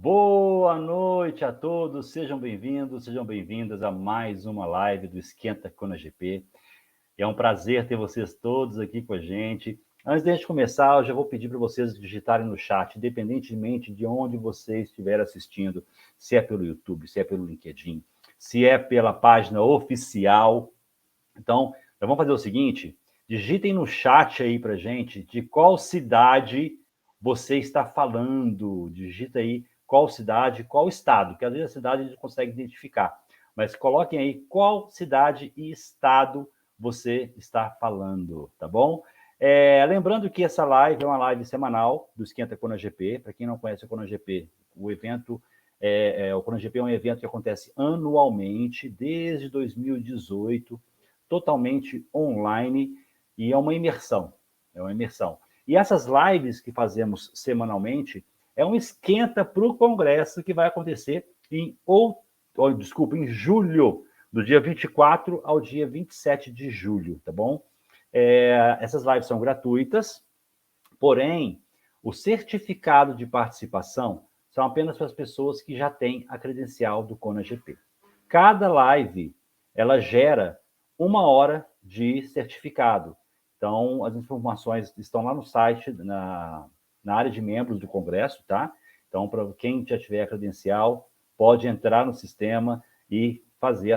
Boa noite a todos, sejam bem-vindos, sejam bem-vindas a mais uma live do Esquenta Kona GP. É um prazer ter vocês todos aqui com a gente. Antes de a gente começar, eu já vou pedir para vocês digitarem no chat, independentemente de onde você estiver assistindo, se é pelo YouTube, se é pelo LinkedIn, se é pela página oficial. Então, vamos fazer o seguinte, digitem no chat aí para a gente de qual cidade você está falando, digita aí qual cidade, qual estado, porque às vezes a cidade a gente consegue identificar, mas coloquem aí qual cidade e estado você está falando, tá bom? Lembrando que essa live é uma live semanal do Esquenta Kona GP. Para quem não conhece o Kona GP, o evento, o Kona GP é um evento que acontece anualmente desde 2018, totalmente online, e é uma imersão. E essas lives que fazemos semanalmente é um esquenta para o congresso que vai acontecer em julho, do dia 24 ao dia 27 de julho, tá bom? Essas lives são gratuitas, porém, o certificado de participação são apenas para as pessoas que já têm a credencial do Kona GP. Cada live, ela gera 1 hora de certificado. Então, as informações estão lá no site, na área de membros do Congresso, tá? Então, para quem já tiver a credencial, pode entrar no sistema e fazer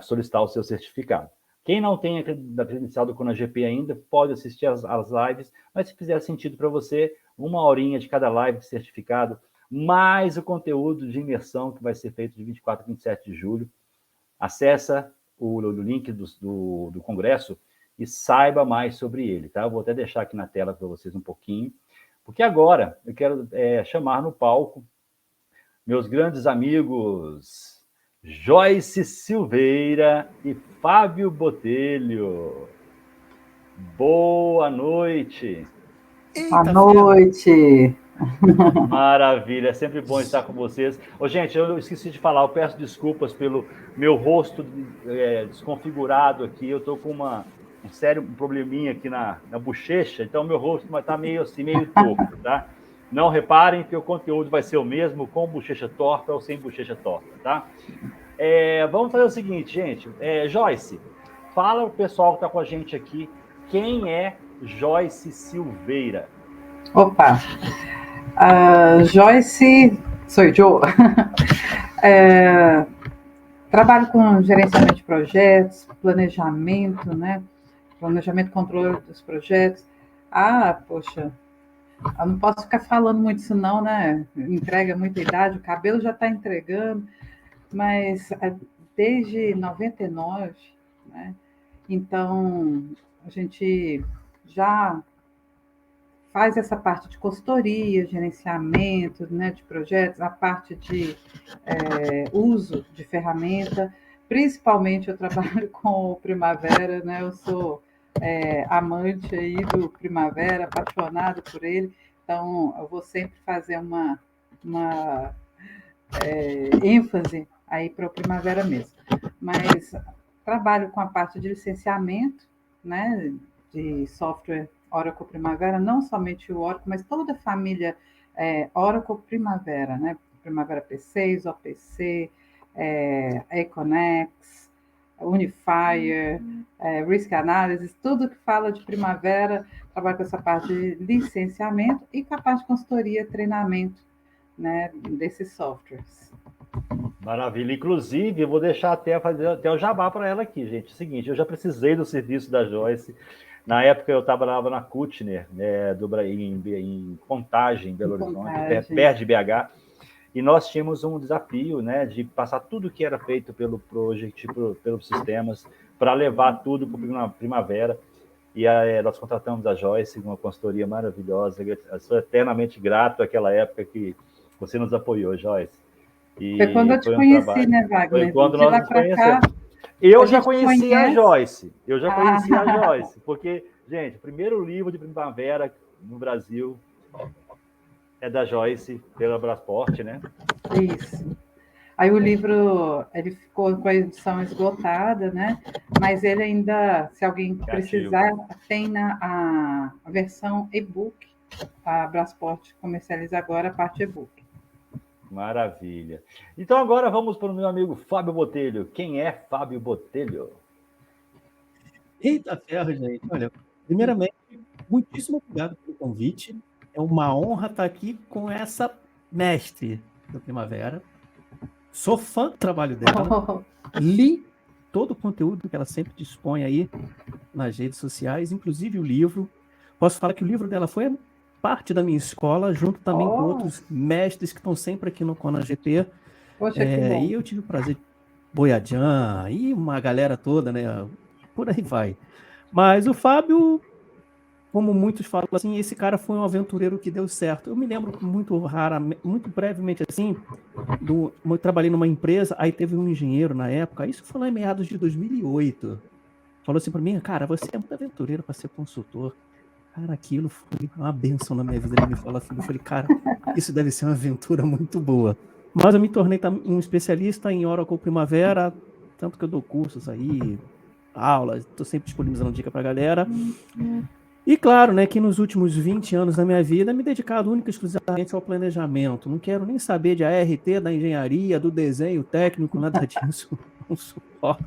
solicitar o seu certificado. Quem não tem a credencial do Kona GP ainda, pode assistir às lives, mas se fizer sentido para você, 1 horinha de cada live de certificado, mais o conteúdo de imersão que vai ser feito de 24 a 27 de julho. Acessa o link do Congresso e saiba mais sobre ele, tá? Eu vou até deixar aqui na tela para vocês um pouquinho, porque agora eu quero chamar no palco meus grandes amigos Joyce Silveira e Fábio Botelho. Boa noite. Boa noite. Maravilha, é sempre bom estar com vocês. Gente, eu esqueci de falar, eu peço desculpas pelo meu rosto desconfigurado aqui. Eu estou com um sério probleminha aqui na bochecha, então meu rosto está meio assim, meio torto, tá? Não reparem que o conteúdo vai ser o mesmo, com bochecha torta ou sem bochecha torta, tá? Vamos fazer o seguinte, gente. Joyce, fala o pessoal que está com a gente aqui, quem é Joyce Silveira? Opa, Joyce, sou eu. Trabalho com gerenciamento de projetos, planejamento, né? Planejamento e controle dos projetos. Poxa, eu não posso ficar falando muito isso não, né? Entrega muita idade, o cabelo já está entregando, mas desde 99, né? Então, a gente já faz essa parte de consultoria, gerenciamento, né, de projetos, a parte de uso de ferramenta. Principalmente eu trabalho com o Primavera, né? Eu sou amante aí do Primavera, apaixonada por ele. Então eu vou sempre fazer uma ênfase aí para o Primavera mesmo. Mas trabalho com a parte de licenciamento, né, de software Oracle Primavera, não somente o Oracle, mas toda a família Oracle Primavera, né? Primavera P6, OPC, Econex, Unifier, Risk Analysis, tudo que fala de Primavera, trabalho com essa parte de licenciamento e com a parte de consultoria, treinamento, né, desses softwares. Maravilha. Inclusive, eu vou deixar fazer até o jabá para ela aqui, gente. É o seguinte, eu já precisei do serviço da Joyce. Na época, eu trabalhava na Kutner, né, em Contagem, em Belo Horizonte, perto de BH. E nós tínhamos um desafio, né, de passar tudo que era feito pelo Project, pelos sistemas, para levar tudo para a Primavera. E nós contratamos a Joyce, uma consultoria maravilhosa. Eu sou eternamente grato àquela época que você nos apoiou, Joyce. Foi quando eu te conheci, né, Wagner? Foi quando nós nos conhecemos. Eu já conhecia a Joyce. Porque, gente, o primeiro livro de Primavera no Brasil é da Joyce, pela Brasport, né? Isso. Aí o livro, ele ficou com a edição esgotada, né? Mas ele ainda, se alguém precisar, tem a versão e-book, A Brasport comercializa agora a parte e-book. Maravilha. Então agora vamos para o meu amigo Fábio Botelho. Quem é Fábio Botelho? Eita ferro, gente. Olha, primeiramente, muitíssimo obrigado pelo convite. É uma honra estar aqui com essa mestre do Primavera. Sou fã do trabalho dela. Li todo o conteúdo que ela sempre dispõe aí nas redes sociais, inclusive o livro. Posso falar que o livro dela foi parte da minha escola, junto também com outros mestres que estão sempre aqui no ConaGP. Poxa, que bom. E eu tive o prazer de Boiadjan e uma galera toda, né? Por aí vai. Mas o Fábio, como muitos falam assim, esse cara foi um aventureiro que deu certo. Eu me lembro muito raramente, muito brevemente assim, eu trabalhei numa empresa, aí teve um engenheiro na época, isso foi lá em meados de 2008. Falou assim para mim, cara, você é muito aventureiro para ser consultor. Cara, aquilo foi uma benção na minha vida. Ele me falou assim, eu falei, cara, isso deve ser uma aventura muito boa. Mas eu me tornei um especialista em Oracle Primavera, tanto que eu dou cursos aí, aulas, estou sempre disponibilizando dica para a galera. E claro, né, que nos últimos 20 anos da minha vida me dedicado única e exclusivamente ao planejamento. Não quero nem saber de ART, da engenharia, do desenho técnico, nada disso. Não suporto.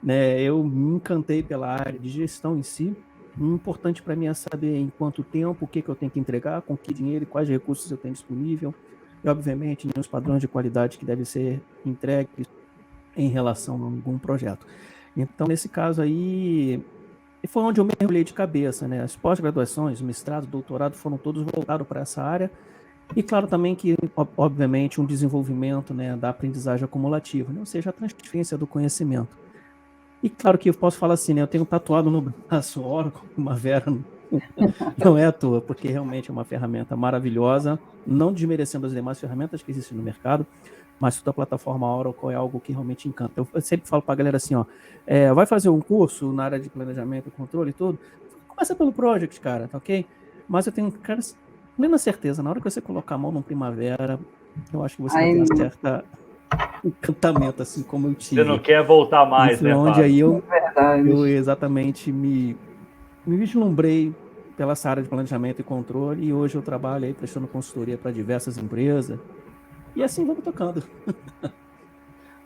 Né, eu me encantei pela área de gestão em si. O importante para mim é saber em quanto tempo, o que eu tenho que entregar, com que dinheiro e quais recursos eu tenho disponível. E, obviamente, os padrões de qualidade que devem ser entregues em relação a algum projeto. Então, nesse caso aí, foi onde eu mergulhei de cabeça, né? As pós-graduações, mestrado, doutorado, foram todos voltados para essa área. E, claro, também que, obviamente, um desenvolvimento, né, da aprendizagem acumulativa, né? Ou seja, a transferência do conhecimento. E claro que eu posso falar assim, né? Eu tenho tatuado no braço Oracle Primavera, não é à toa, porque realmente é uma ferramenta maravilhosa, não desmerecendo as demais ferramentas que existem no mercado, mas toda a plataforma Oracle é algo que realmente encanta. Eu sempre falo para a galera assim, ó, vai fazer um curso na área de planejamento e controle e tudo, começa pelo Project, cara, tá ok? Mas eu tenho, cara, plena certeza, na hora que você colocar a mão no Primavera, eu acho que você vai ter uma certa encantamento, assim como eu tive. Você não quer voltar mais, né, onde Fábio? aí eu exatamente me vislumbrei pela essa área de planejamento e controle, e hoje eu trabalho aí prestando consultoria para diversas empresas, e assim vamos tocando.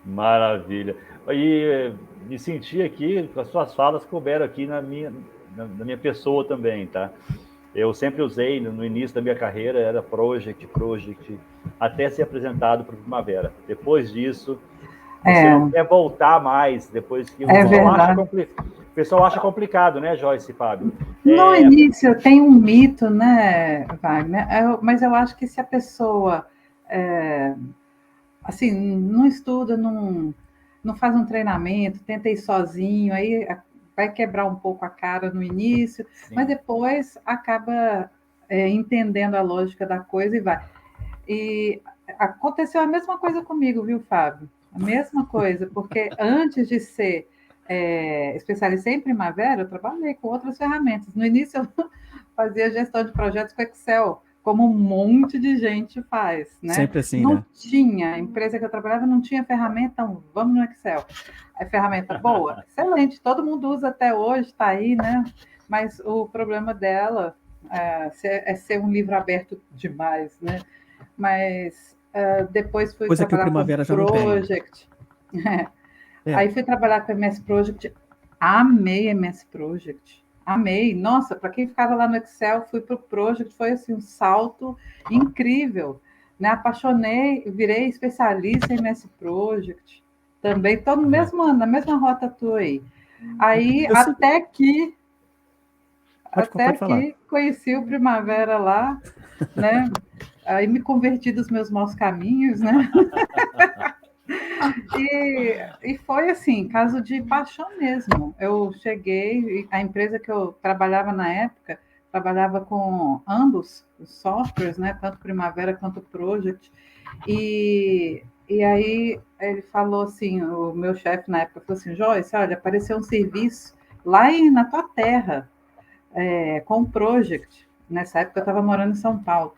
Maravilha. E me senti aqui, com as suas falas couberam aqui na minha pessoa também, tá? Eu sempre usei, no início da minha carreira, era Project, até ser apresentado para o Primavera. Depois disso, você não quer voltar mais, depois que o pessoal acha complicado, né, Joyce e Fábio? No início tem um mito, né, Wagner? Mas eu acho que se a pessoa assim, não estuda, não faz um treinamento, tenta ir sozinho, aí vai quebrar um pouco a cara no início, sim, mas depois acaba entendendo a lógica da coisa e vai. E aconteceu a mesma coisa comigo, viu, Fábio? A mesma coisa, porque antes de ser especialista em Primavera, eu trabalhei com outras ferramentas. No início, eu fazia gestão de projetos com Excel, como um monte de gente faz, né? Sempre assim, não né? tinha, a empresa que eu trabalhava não tinha ferramenta, então vamos no Excel. É ferramenta boa, excelente, todo mundo usa até hoje, está aí, né? Mas o problema dela é ser um livro aberto demais, né? Mas depois fui coisa trabalhar que o Primavera com Project. Aí fui trabalhar com MS Project, amei MS Project. Amei. Nossa, para quem ficava lá no Excel, fui para o Project, foi assim, um salto incrível. Né? Apaixonei, virei especialista em MS Project. Também estou no mesmo ano, na mesma rota tua aí. Aí, até que conheci o Primavera lá, né? Aí me converti dos meus maus caminhos, né? E foi assim, caso de paixão mesmo. Eu cheguei, a empresa que eu trabalhava na época, trabalhava com ambos os softwares, né? Tanto Primavera quanto Project. E aí ele falou assim, o meu chefe na época falou assim, Joyce, olha, apareceu um serviço lá na tua terra, com o Project. Nessa época eu estava morando em São Paulo.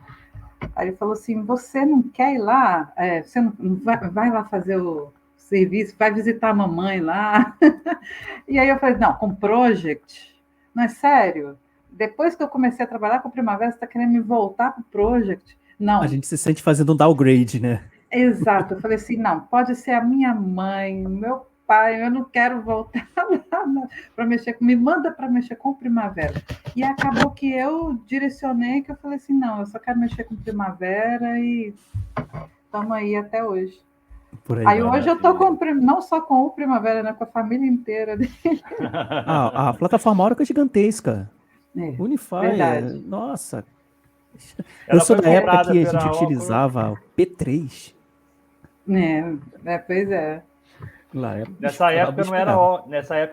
Aí ele falou assim, você não quer ir lá? Você não vai lá fazer o serviço, vai visitar a mamãe lá? E aí eu falei, não, com Project? Não é sério? depois que eu comecei a trabalhar com Primavera, você está querendo me voltar para o Project? Não. A gente se sente fazendo um downgrade, né? Exato. Eu falei assim, não, pode ser a minha mãe, o meu pai, eu não quero voltar lá para mexer com, me manda para mexer com Primavera. E acabou que eu direcionei, que eu falei assim, não, eu só quero mexer com Primavera e estamos aí até hoje. Por Aí vai. hoje eu estou com, não só com o Primavera, né, com a família inteira. A plataforma Oracle é gigantesca. É, Unify, verdade. Nossa. Ela eu sou foi da época comprada que a pela gente Oracle. utilizava o P3. Pois é. Lá, Nessa época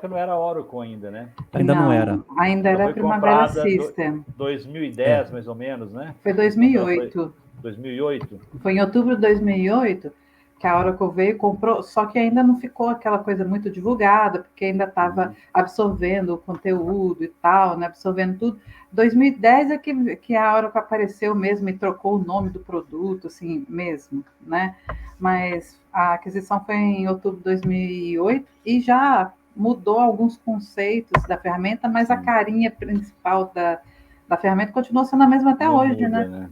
não era Oracle ainda, né? Ainda não era. Ainda era foi Primavera comprada System. 2010, mais ou menos, né? Foi 2008. 2008? Foi em outubro de 2008 que a Oracle veio e comprou, só que ainda não ficou aquela coisa muito divulgada, porque ainda estava absorvendo o conteúdo e tal, né, absorvendo tudo. 2010 é que a Oracle apareceu mesmo e trocou o nome do produto, assim mesmo, né? Mas a aquisição foi em outubro de 2008 e já mudou alguns conceitos da ferramenta, mas a carinha principal da ferramenta continua sendo a mesma até Não hoje, muda, né?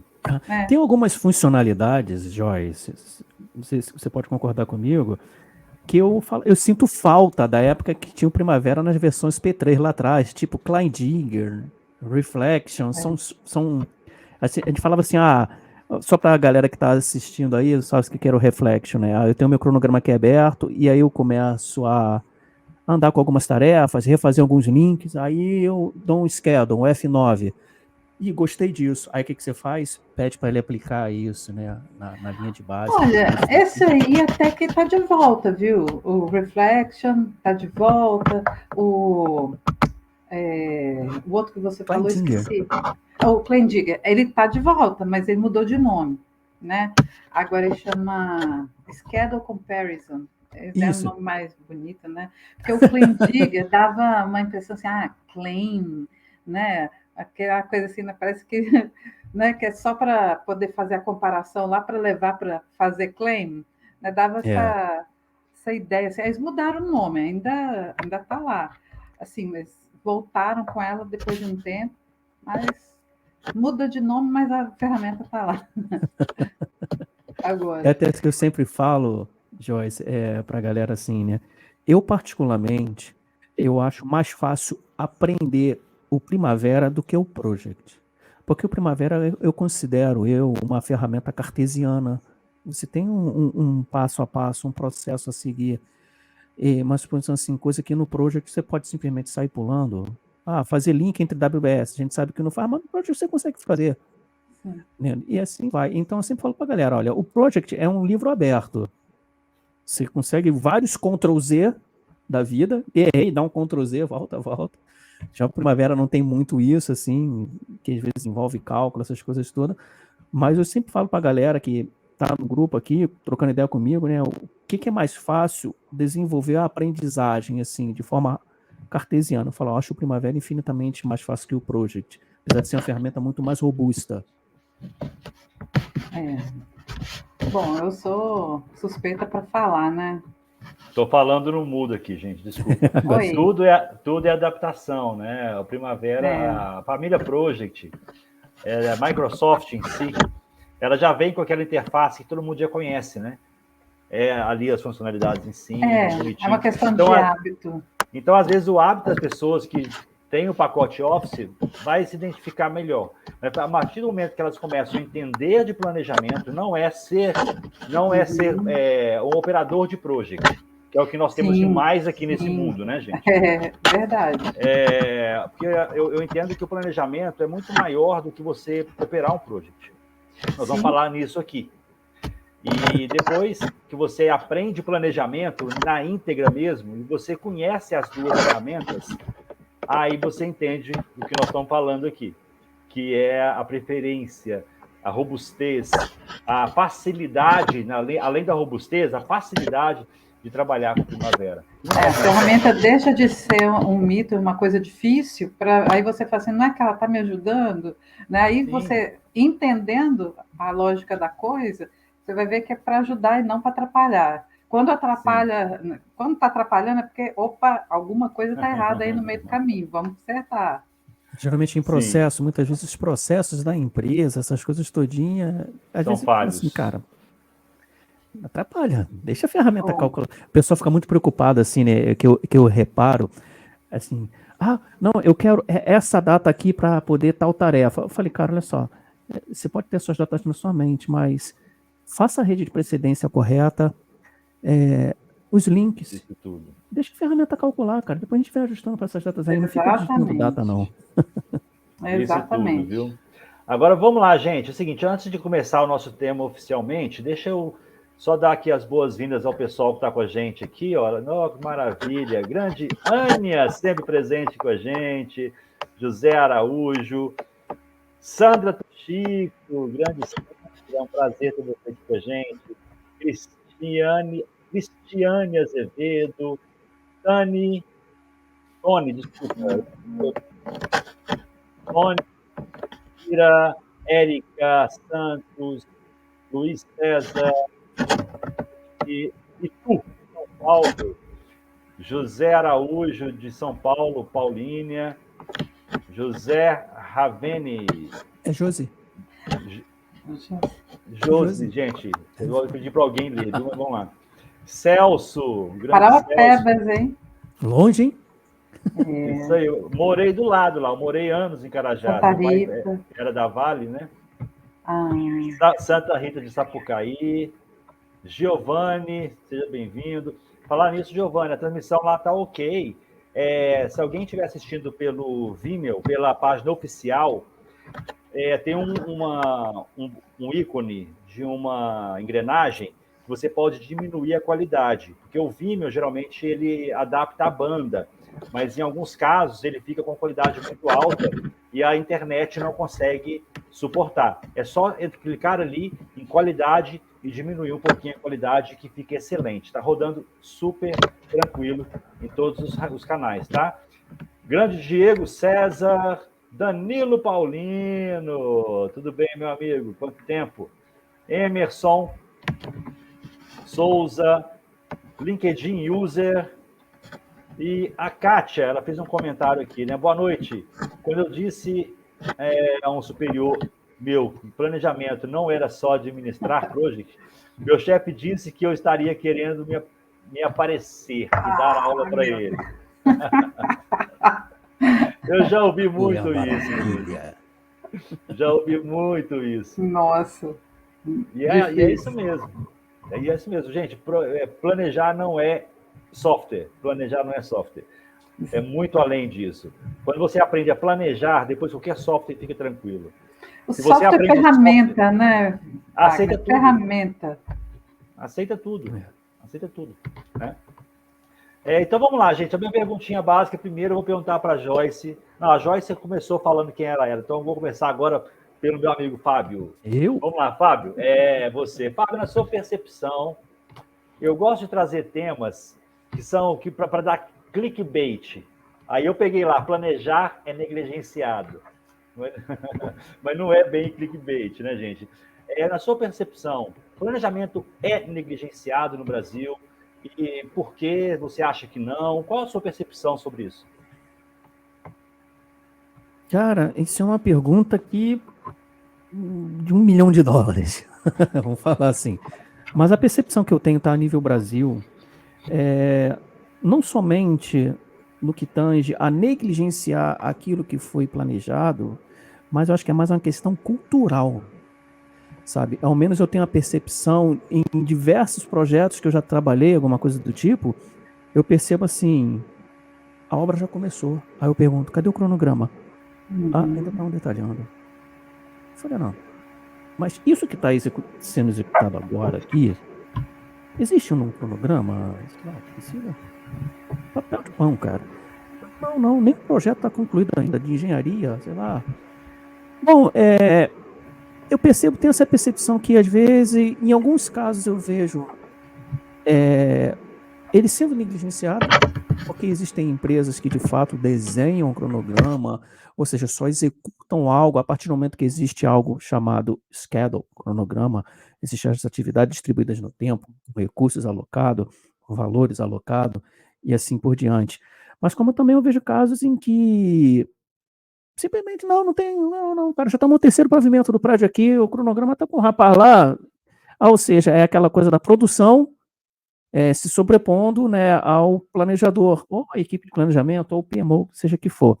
Tem algumas funcionalidades, Joyce, não sei se você pode concordar comigo, que eu sinto falta da época que tinha o Primavera nas versões P3 lá atrás, tipo Kleindigger, Reflection, são assim, a gente falava assim, só para a galera que está assistindo aí, sabe o que era o Reflection, né? Eu tenho meu cronograma aqui aberto e aí eu começo a andar com algumas tarefas, refazer alguns links, aí eu dou um schedule, um F9. E gostei disso. Aí o que você faz? Pede para ele aplicar isso, né? Na linha de base. Olha, esse aí até que está de volta, viu? O Reflection está de volta. O outro que você falou, esqueci. O Kleindigger, ele está de volta, mas ele mudou de nome, né? Agora ele chama Schedule Comparison. Esse é o nome mais bonito, né? Porque o Kleindigger dava uma impressão assim, claim, né? Aquela coisa assim, né? Parece que, né, que é só para poder fazer a comparação lá para levar para fazer claim, né? Dava essa ideia. Assim, eles mudaram o nome, ainda está lá. Assim, mas voltaram com ela depois de um tempo, mas muda de nome, mas a ferramenta está lá. Agora. É até que eu sempre falo, Joyce, para a galera assim, né? Eu, particularmente, eu acho mais fácil aprender o Primavera do que o Project. Porque o Primavera eu considero uma ferramenta cartesiana. Você tem um passo a passo, um processo a seguir. Mas, por exemplo, assim, coisa que no Project você pode simplesmente sair pulando. Fazer link entre AWS. A gente sabe que não faz, mas no Project você consegue fazer. Né? E assim vai. Então eu sempre falo pra galera, olha, o Project é um livro aberto. Você consegue vários Ctrl+Z da vida, errei, dá um Ctrl+Z, volta. Já o Primavera não tem muito isso, assim, que às vezes envolve cálculo, essas coisas todas. Mas eu sempre falo pra galera que tá no grupo aqui, trocando ideia comigo, né? O que é mais fácil desenvolver a aprendizagem, assim, de forma cartesiana? Eu falo, eu acho o Primavera infinitamente mais fácil que o Project, apesar de ser uma ferramenta muito mais robusta. Bom, eu sou suspeita para falar, né? Estou falando no mudo aqui, gente, desculpa. Tudo é adaptação, né? A Primavera, a família Project, a Microsoft em si, ela já vem com aquela interface que todo mundo já conhece, né? Ali as funcionalidades em cima. É uma questão de hábito. Então, às vezes, o hábito das pessoas que têm o pacote Office vai se identificar melhor. Mas, a partir do momento que elas começam a entender de planejamento, não é ser um operador de project, que é o que nós temos demais aqui nesse mundo, né, gente? É verdade. Porque eu entendo que o planejamento é muito maior do que você operar um project. Nós vamos falar nisso aqui. E depois que você aprende planejamento na íntegra mesmo, e você conhece as duas ferramentas, aí você entende o que nós estamos falando aqui, que é a preferência, a robustez, a facilidade, além da robustez, a facilidade de trabalhar com Primavera. A ferramenta deixa de ser um mito, uma coisa difícil, aí você fala assim, não é que ela está me ajudando? Né? Aí você, entendendo a lógica da coisa, você vai ver que é para ajudar e não para atrapalhar. Quando está atrapalhando é porque, alguma coisa está errada aí no meio do caminho, vamos consertar. Geralmente em Sim, processo, muitas vezes os processos da empresa, essas coisas todinhas, às são vezes eu falo assim, falhos. cara, atrapalha, deixa a ferramenta Oh, calcular. O pessoal fica muito preocupado, assim, né, que eu reparo, assim, não, eu quero essa data aqui para poder tal tarefa. Eu falei, cara, olha só, você pode ter suas datas na sua mente, mas faça a rede de precedência correta, os links, Isso tudo. deixa a ferramenta calcular, cara. Depois a gente vai ajustando para essas datas aí. Não fica digitando data, não. Isso tudo, exatamente. viu? Agora vamos lá, gente. É o seguinte, antes de começar o nosso tema oficialmente, deixa eu só dar aqui as boas-vindas ao pessoal que está com a gente aqui. Olha, oh, que maravilha! Grande Ania, sempre presente com a gente. José Araújo, Sandra Tochico, grande Sandra, é um prazer ter você aqui com a gente. Cristiane Azevedo, Tony, desculpa, Tony, Ira, Érica Santos, Luiz César e Itu, São Paulo, José Araújo de São Paulo, Paulínia, José Ravene. É Josi. Josi, gente, eu vou pedir para alguém ler, viu? Mas vamos lá. Celso, grande Parauapebas, hein? Longe, hein? Isso aí, eu morei do lado lá, eu morei anos em Carajás. Santa Meu pai Rita. era da Vale, né? Ah, Santa Rita de Sapucaí. Giovanni, seja bem-vindo. Falar nisso, Giovanni, a transmissão lá tá ok. Se alguém estiver assistindo pelo Vimeo, pela página oficial, tem um ícone de uma engrenagem que você pode diminuir a qualidade, porque o Vimeo geralmente ele adapta a banda, mas em alguns casos ele fica com qualidade muito alta e a internet não consegue suportar. É só clicar ali em qualidade e diminuir um pouquinho a qualidade, que fica excelente. Está rodando super tranquilo em todos os canais, tá? Grande Diego César, Danilo Paulino, tudo bem, meu amigo? Quanto tempo? Emerson Souza, LinkedIn User, e a Kátia, ela fez um comentário aqui, né? Boa noite. Quando eu disse a um superior meu que planejamento não era só administrar project, meu chefe disse que eu estaria querendo me aparecer e dar aula para ele. Eu já ouvi muito isso. Já ouvi muito isso. Nossa. E é isso mesmo. É isso mesmo, gente. Planejar não é software. Planejar não é software. É muito além disso. Quando você aprende a planejar, depois qualquer software fica tranquilo. O software é ferramenta, né? Aceita tudo. Ferramenta. Aceita tudo. Aceita tudo. Né? Então vamos lá, gente. A minha perguntinha básica, primeiro eu vou perguntar para a Joyce. Não, a Joyce começou falando quem era ela, então eu vou começar agora pelo meu amigo Fábio. Eu? Vamos lá, Fábio. Você. Fábio, na sua percepção, eu gosto de trazer temas que são para dar clickbait. Aí eu peguei lá, planejar é negligenciado. Mas não é bem clickbait, né, gente? Na sua percepção, planejamento é negligenciado no Brasil? E por que você acha que não? Qual a sua percepção sobre isso? Cara, isso é uma pergunta de $1 milhão. Vamos falar assim. Mas a percepção que eu tenho está a nível Brasil, não somente no que tange a negligenciar aquilo que foi planejado, mas eu acho que é mais uma questão cultural, sabe? Ao menos eu tenho a percepção em diversos projetos que eu já trabalhei, alguma coisa do tipo, eu percebo assim, a obra já começou. Aí eu pergunto, cadê o cronograma? Ainda estão detalhando. Eu falei, não. Mas isso que está sendo executado agora aqui, existe um cronograma? Precisa? Papel de pão, cara. Não, nem o projeto está concluído ainda, de engenharia, sei lá. Bom, eu tenho essa percepção que às vezes, em alguns casos eu vejo ele sendo negligenciado, porque existem empresas que de fato desenham um cronograma, ou seja, só executam algo a partir do momento que existe algo chamado schedule, cronograma, existem as atividades distribuídas no tempo, recursos alocados, valores alocados e assim por diante. Mas como também eu vejo casos em que Simplesmente não tem, não, cara, já estamos no terceiro pavimento do prédio aqui, o cronograma está com o rapaz lá. Ou seja, é aquela coisa da produção se sobrepondo, né, ao planejador, ou a equipe de planejamento, ou o PMO, seja que for.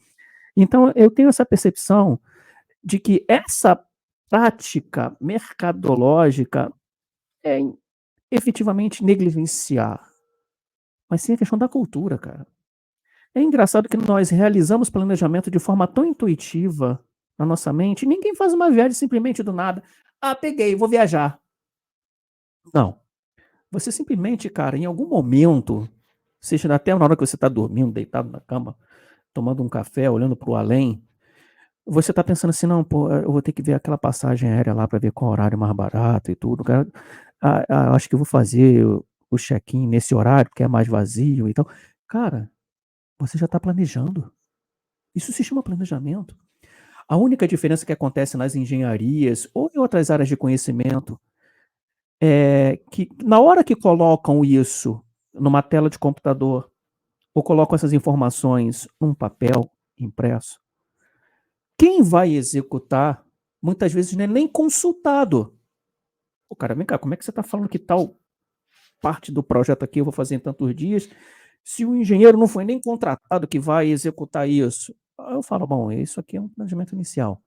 Então, eu tenho essa percepção de que essa prática mercadológica é efetivamente negligenciar, mas sim a questão da cultura, cara. É engraçado que nós realizamos planejamento de forma tão intuitiva na nossa mente, ninguém faz uma viagem simplesmente do nada. Ah, peguei, vou viajar. Não. Você simplesmente, cara, em algum momento, seja até na hora que você está dormindo, deitado na cama, tomando um café, olhando para o além, você está pensando assim, não, pô, eu vou ter que ver aquela passagem aérea lá para ver qual horário mais barato e tudo. Cara, acho que eu vou fazer o check-in nesse horário, porque é mais vazio. Então, cara, você já está planejando. Isso se chama planejamento. A única diferença que acontece nas engenharias ou em outras áreas de conhecimento é que na hora que colocam isso numa tela de computador ou colocam essas informações num papel impresso, quem vai executar muitas vezes não é nem consultado. O cara, vem cá, como é que você está falando que tal parte do projeto aqui eu vou fazer em tantos dias, se o engenheiro não foi nem contratado que vai executar isso? Aí eu falo, bom, isso aqui é um planejamento inicial.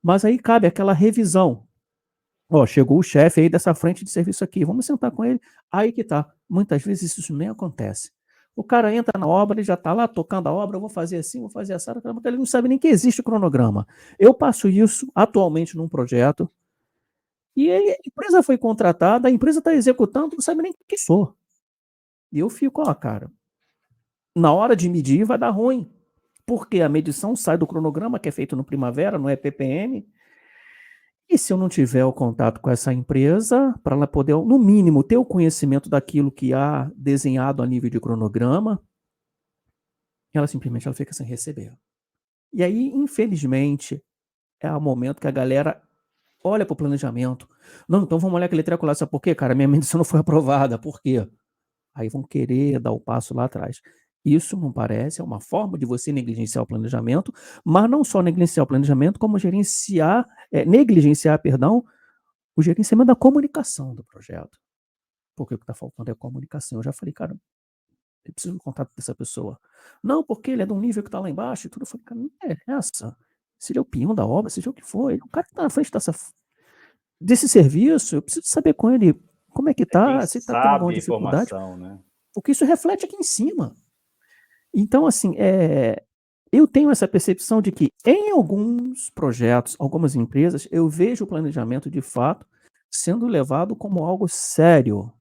Mas aí cabe aquela revisão. Ó, chegou o chefe aí dessa frente de serviço aqui, vamos sentar com ele. Aí que tá. Muitas vezes isso nem acontece. O cara entra na obra, ele já está lá tocando a obra, eu vou fazer assim, vou fazer essa, ele não sabe nem que existe cronograma. Eu passo isso atualmente num projeto, e a empresa foi contratada, a empresa está executando, não sabe nem o que sou. E eu fico, ó, cara, na hora de medir vai dar ruim, porque a medição sai do cronograma que é feito no Primavera, não é PPM, e se eu não tiver o contato com essa empresa, para ela poder, no mínimo, ter o conhecimento daquilo que há desenhado a nível de cronograma, ela simplesmente ela fica sem receber. E aí, infelizmente, é o momento que a galera olha para o planejamento. Não, então vamos olhar aquele treco lá. Sabe por quê, cara? Minha medição não foi aprovada. Por quê? Aí vão querer dar o passo lá atrás. Isso não parece, é uma forma de você negligenciar o planejamento, mas não só negligenciar o planejamento, como negligenciar, o gerenciamento da comunicação do projeto. Porque o que está faltando é a comunicação. Eu já falei, cara, eu preciso do contato dessa pessoa. Não, porque ele é de um nível que está lá embaixo e tudo. Eu falei, cara, não é essa. Se ele é o peão da obra, seja o que for, ele é o cara que está na frente desse serviço, eu preciso saber com ele como é que está, se está tendo alguma dificuldade, né? Porque isso reflete aqui em cima. Então, assim, eu tenho essa percepção de que em alguns projetos, algumas empresas, eu vejo o planejamento de fato sendo levado como algo sério,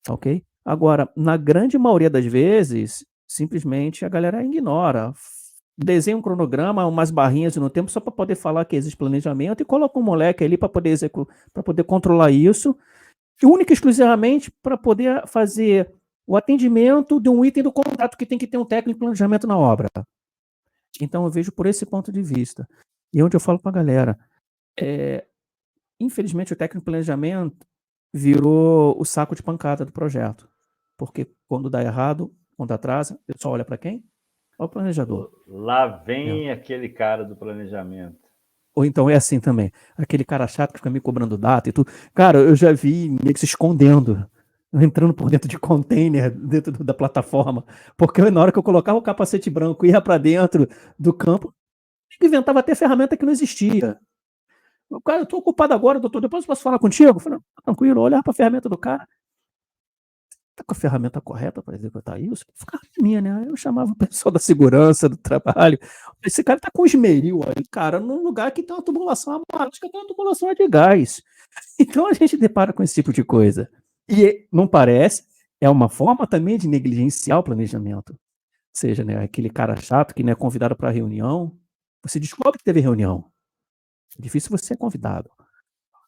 ok? Agora, na grande maioria das vezes, simplesmente a galera ignora. Desenha um cronograma, umas barrinhas no tempo só para poder falar que existe planejamento e coloca um moleque ali para poder controlar isso, e única e exclusivamente para poder fazer o atendimento de um item do contrato que tem que ter um técnico de planejamento na obra. Então eu vejo por esse ponto de vista. E onde eu falo para a galera, infelizmente o técnico de planejamento virou o saco de pancada do projeto. Porque quando dá errado, quando atrasa, ele só olha para quem? Ao planejador. Lá vem aquele cara do planejamento. Ou então é assim também, aquele cara chato que fica me cobrando data e tudo. Cara, eu já vi meio que se escondendo, entrando por dentro de container, dentro da plataforma, porque na hora que eu colocava o capacete branco e ia para dentro do campo, inventava até ferramenta que não existia. O cara, eu tô ocupado agora, doutor, depois eu posso falar contigo? Eu falei, tranquilo, olhar para a ferramenta do cara. Tá com a ferramenta correta para executar isso? Ficava minha, né? Eu chamava o pessoal da segurança, do trabalho. Esse cara tá com esmeril aí, cara, num lugar que tem uma tubulação acho que tem uma tubulação de gás. Então a gente depara com esse tipo de coisa. E não parece, é uma forma também de negligenciar o planejamento. Ou seja, né, aquele cara chato que não é convidado para reunião, você descobre que teve reunião. É difícil você ser convidado.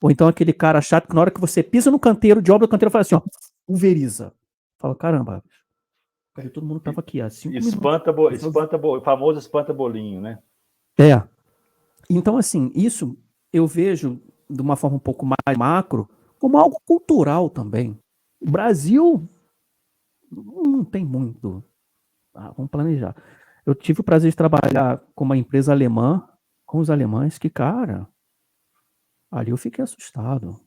Ou então aquele cara chato que na hora que você pisa no canteiro de obra, o canteiro fala assim, ó, pulveriza. Fala, caramba, todo mundo tava aqui há 5 minutos. O famoso espanta-bolinho, né? Então, assim, isso eu vejo de uma forma um pouco mais macro, como algo cultural também. O Brasil não tem muito. Vamos planejar. Eu tive o prazer de trabalhar com uma empresa alemã com os alemães que, cara, ali eu fiquei assustado.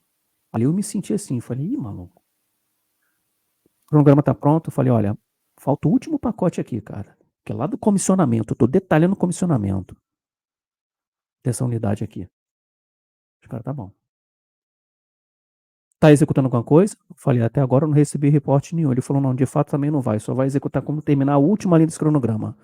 Ali eu me senti assim, falei, ih, maluco. O cronograma tá pronto, eu falei, olha, falta o último pacote aqui, cara, que é lá do comissionamento, eu tô detalhando o comissionamento dessa unidade aqui. Os caras, tá bom. Tá executando alguma coisa? Eu falei, até agora eu não recebi reporte nenhum. Ele falou, não, de fato também não vai, só vai executar como terminar a última linha desse cronograma.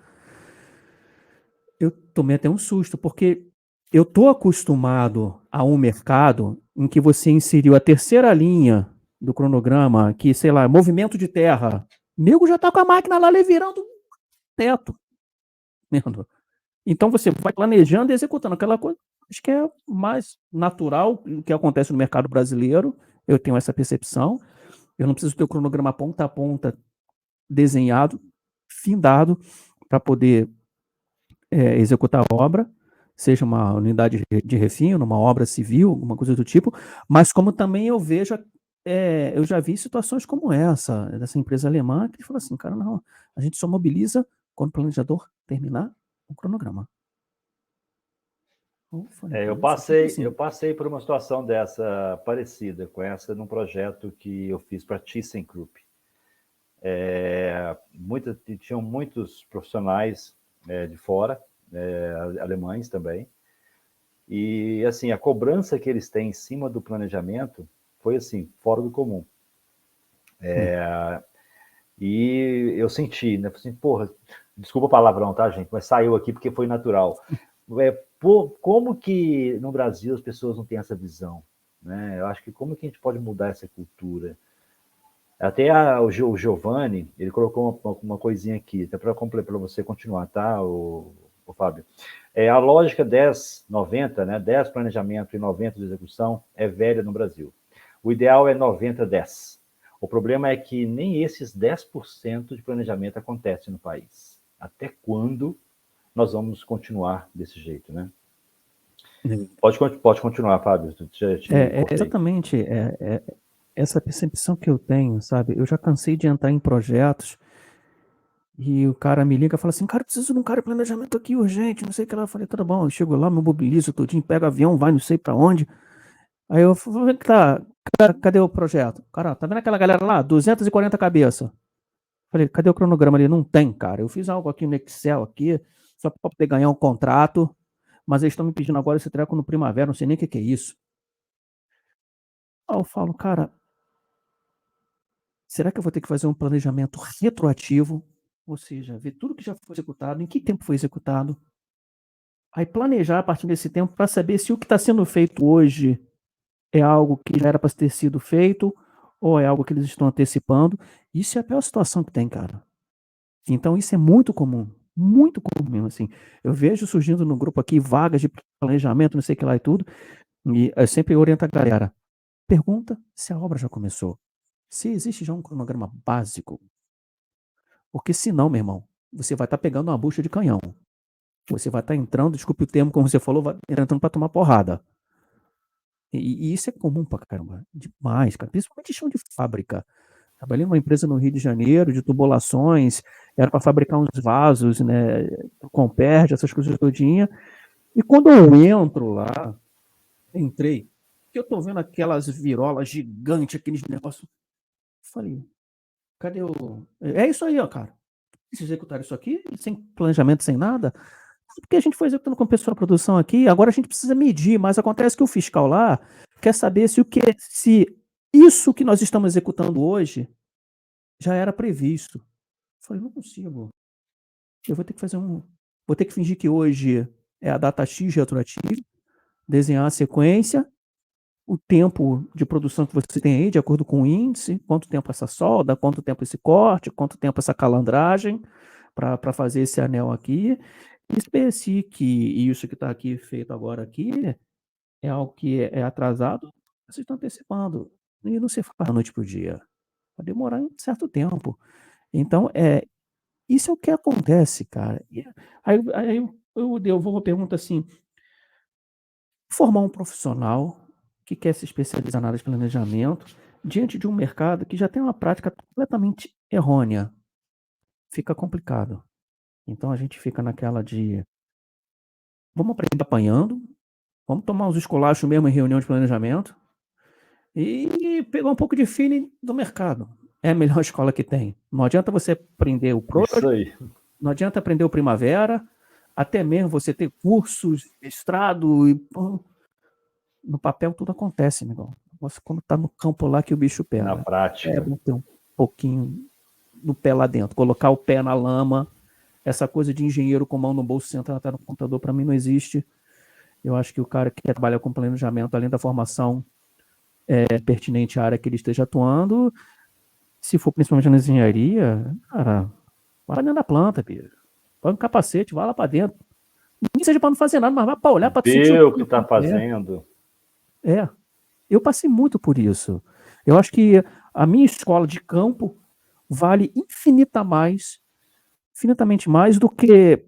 Eu tomei até um susto, porque eu tô acostumado a um mercado em que você inseriu a terceira linha do cronograma, que, sei lá, movimento de terra. O nego já tá com a máquina lá virando teto. Entendeu? Então você vai planejando e executando aquela coisa. Acho que é mais natural o que acontece no mercado brasileiro. Eu tenho essa percepção. Eu não preciso ter o cronograma ponta a ponta desenhado, findado, para poder executar a obra, seja uma unidade de refino, uma obra civil, alguma coisa do tipo, mas como também eu vejo, eu já vi situações como essa, dessa empresa alemã, que fala assim, cara, não, a gente só mobiliza quando o planejador terminar o cronograma. Eu falei, Eu "Nossa, tipo passei, assim, eu passei por uma situação dessa parecida com essa num projeto que eu fiz para a ThyssenKrupp. Tinham muitos profissionais de fora, alemães também, e assim a cobrança que eles têm em cima do planejamento foi assim fora do comum. E eu senti, né? Assim, porra, desculpa o palavrão, tá, gente? Mas saiu aqui porque foi natural. Como que no Brasil as pessoas não têm essa visão? Né? Eu acho que como que a gente pode mudar essa cultura? Até o Giovanni, ele colocou uma coisinha aqui, até para você continuar, tá, o Fábio? A lógica 10-90, né? 10 planejamento e 90 de execução é velha no Brasil. O ideal é 90-10. O problema é que nem esses 10% de planejamento acontece no país. Até quando nós vamos continuar desse jeito, né? Pode continuar, Fábio. Exatamente essa percepção que eu tenho, sabe? Eu já cansei de entrar em projetos e o cara me liga e fala assim, cara, preciso de um cara de planejamento aqui urgente, não sei o que lá. Eu falei, tudo bom, eu chego lá, me mobilizo tudinho, pego avião, vai não sei pra onde. Aí eu falei, tá, cadê o projeto? Cara, tá vendo aquela galera lá? 240 cabeças. Falei, cadê o cronograma ali? Não tem, cara. Eu fiz algo aqui no Excel aqui, só pra poder ganhar um contrato, mas eles estão me pedindo agora esse treco no Primavera, não sei nem o que é isso. Aí eu falo, cara, será que eu vou ter que fazer um planejamento retroativo? Ou seja, ver tudo que já foi executado, em que tempo foi executado. Aí planejar a partir desse tempo para saber se o que está sendo feito hoje é algo que já era para ter sido feito ou é algo que eles estão antecipando. Isso é a pior situação que tem, cara. Então isso é muito comum mesmo, assim. Eu vejo surgindo no grupo aqui vagas de planejamento, não sei o que lá e tudo, e eu sempre oriento a galera, pergunta se a obra já começou, se existe já um cronograma básico, porque senão, meu irmão, você vai estar pegando uma bucha de canhão, você vai estar entrando, desculpe o termo, como você falou, vai entrando para tomar porrada. E isso é comum pra caramba, demais, cara, principalmente em chão de fábrica. Trabalhei numa empresa no Rio de Janeiro, de tubulações, era para fabricar uns vasos, né, com perde, essas coisas todinha. E quando eu entro lá, entrei, que eu tô vendo aquelas virolas gigantes, aqueles negócios. Falei, cadê o. É isso aí, ó, cara. Se executar isso aqui, sem planejamento, sem nada, porque a gente foi executando com o pessoal da produção aqui, agora a gente precisa medir, mas acontece que o fiscal lá quer saber se isso que nós estamos executando hoje já era previsto. Eu falei, não consigo. Eu vou ter que fazer um. Vou ter que fingir que hoje é a data X retroativa, desenhar a sequência, o tempo de produção que você tem aí, de acordo com o índice, quanto tempo essa solda, quanto tempo esse corte, quanto tempo essa calandragem para fazer esse anel aqui. E se que isso que está aqui feito agora aqui é algo que é atrasado, vocês estão antecipando. E não se faz da noite para o dia. Vai demorar um certo tempo. Então, isso é o que acontece, cara. Aí eu vou uma pergunta assim: formar um profissional que quer se especializar na área de planejamento diante de um mercado que já tem uma prática completamente errônea, fica complicado. Então a gente fica naquela de vamos aprender apanhando, vamos tomar uns esculachos mesmo em reunião de planejamento e pegar um pouco de feeling do mercado. É a melhor escola que tem. Não adianta você aprender o Isso aí. não adianta aprender o Primavera, até mesmo você ter cursos, mestrado e no papel tudo acontece, negão. Você quando tá no campo lá que o bicho pega. Na prática. É bom ter um pouquinho no pé lá dentro, colocar o pé na lama. Essa coisa de engenheiro com mão no bolso sentar no computador, para mim não existe. Eu acho que o cara que quer trabalhar com planejamento, além da formação pertinente à área que ele esteja atuando, se for principalmente na engenharia, cara, vai dentro da planta, filho. Põe um capacete, vai lá para dentro. Nem seja para não fazer nada, mas vai para olhar, para sentir o que está fazendo. Eu passei muito por isso. Eu acho que a minha escola de campo vale infinitamente mais do que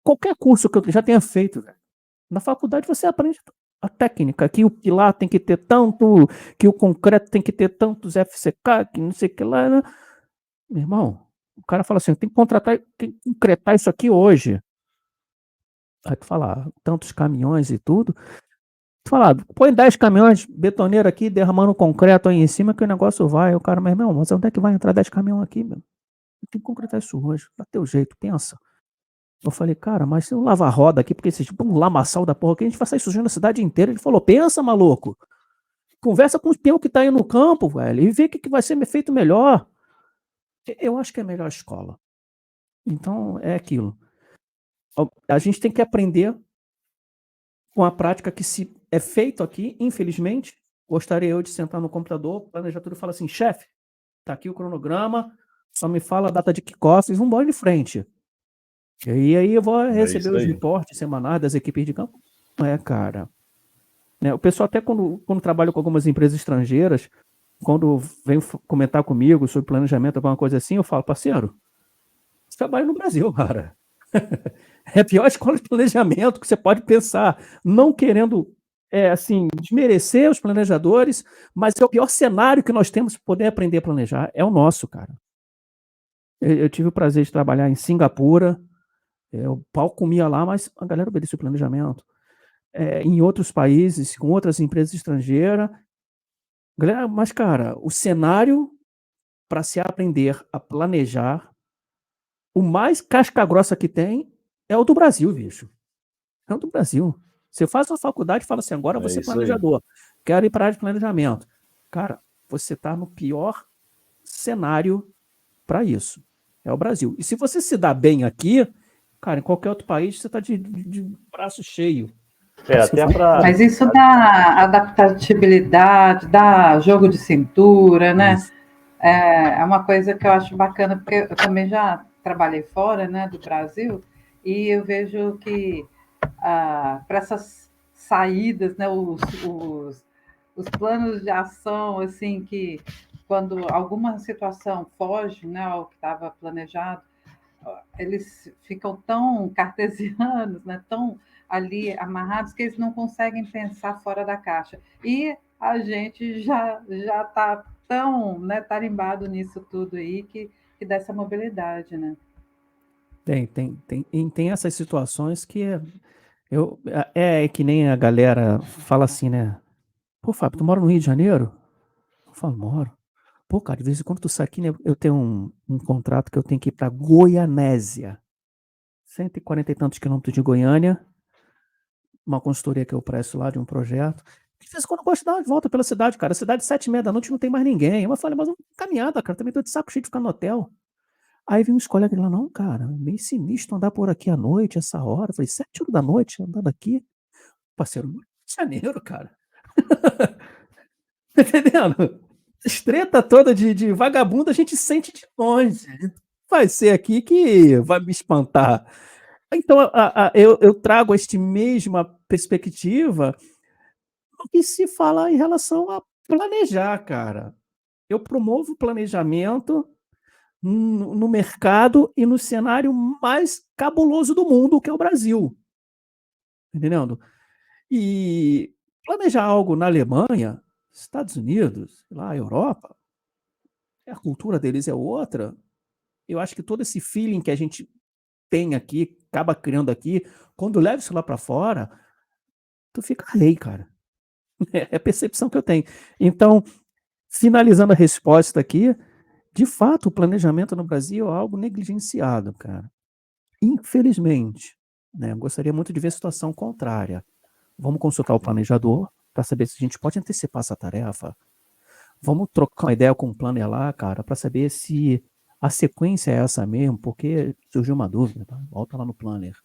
qualquer curso que eu já tenha feito. Na faculdade você aprende a técnica, que o pilar tem que ter tanto, que o concreto tem que ter tantos FCK, que não sei o que lá. Né? Meu irmão, o cara fala assim, tem que concretar isso aqui hoje. Aí tu fala, tantos caminhões e tudo. Tu fala, põe 10 caminhões betoneiro aqui, derramando concreto aí em cima, que o negócio vai. O cara, mas irmão, mas onde é que vai entrar 10 caminhões aqui, meu? Tem que concretar isso hoje, dá teu jeito, pensa. Eu falei, cara, mas se eu lavar a roda aqui, porque esse tipo um lamaçal da porra aqui, a gente vai sair sujando a cidade inteira. Ele falou, pensa, maluco. Conversa com os peão que tá aí no campo, velho, e vê o que vai ser feito melhor. Eu acho que é a melhor escola. Então, é aquilo. A gente tem que aprender com a prática que se é feito aqui, infelizmente. Gostaria eu de sentar no computador, planejar tudo e falar assim, chefe, tá aqui o cronograma, só me fala a data de kickoff e vamos embora de frente. E aí eu vou receber os reportes semanais das equipes de campo. Cara. Né, o pessoal até quando trabalha com algumas empresas estrangeiras, quando vem comentar comigo sobre planejamento, alguma coisa assim, eu falo, parceiro, você trabalha no Brasil, cara. É a pior escola de planejamento que você pode pensar, não querendo assim, desmerecer os planejadores, mas é o pior cenário que nós temos para poder aprender a planejar, é o nosso, cara. Eu tive o prazer de trabalhar em Singapura, o pau comia lá, mas a galera obedecia o planejamento. Em outros países, com outras empresas estrangeiras. Galera, mas, cara, o cenário para se aprender a planejar, o mais casca-grossa que tem é o do Brasil, bicho. É o do Brasil. Você faz uma faculdade e fala assim, agora você é planejador, quero ir para a área de planejamento. Cara, você está no pior cenário para isso. É o Brasil. E se você se dá bem aqui, cara, em qualquer outro país, você está de braço cheio. Mas isso dá adaptabilidade, dá jogo de cintura, né? É uma coisa que eu acho bacana, porque eu também já trabalhei fora, né, do Brasil, e eu vejo que para essas saídas, né, os planos de ação, assim, que quando alguma situação foge, né, ao que estava planejado, eles ficam tão cartesianos, né, tão ali amarrados que eles não conseguem pensar fora da caixa. E a gente já está tão, né, tarimbado nisso tudo aí que dá essa mobilidade, né? Tem essas situações que é que nem a galera fala assim, né? Pô, Fábio, tu mora no Rio de Janeiro? Eu falo, moro. Pô, cara, de vez em quando tu sai aqui, né? Eu tenho um contrato que eu tenho que ir para Goianésia. 140 e tantos quilômetros de Goiânia. Uma consultoria que eu presto lá de um projeto. De vez em quando eu gosto de dar uma volta pela cidade, cara. A cidade, 7h30 da noite, não tem mais ninguém. Eu falei, mas caminhada, cara. Também tô de saco cheio de ficar no hotel. Aí vem uns colegas lá, não, cara, meio sinistro andar por aqui à noite, essa hora. Eu falei, 7h da noite, andando aqui. Parceiro, Rio de Janeiro, cara. Tá entendendo? Treta toda de vagabundo a gente sente de longe. Vai ser aqui que vai me espantar. Então, eu trago esta mesma perspectiva no que se fala em relação a planejar, cara. Eu promovo planejamento no mercado e no cenário mais cabuloso do mundo, que é o Brasil. Entendendo? E planejar algo na Alemanha, Estados Unidos, lá, Europa, a cultura deles é outra. Eu acho que todo esse feeling que a gente tem aqui, acaba criando aqui, quando leva isso lá para fora, tu fica rei, cara. É a percepção que eu tenho. Então, finalizando a resposta aqui, de fato, o planejamento no Brasil é algo negligenciado, cara. Infelizmente, né? Gostaria muito de ver a situação contrária. Vamos consultar o planejador para saber se a gente pode antecipar essa tarefa. Vamos trocar uma ideia com o planner lá, cara, para saber se a sequência é essa mesmo, porque surgiu uma dúvida, tá? Volta lá no planner.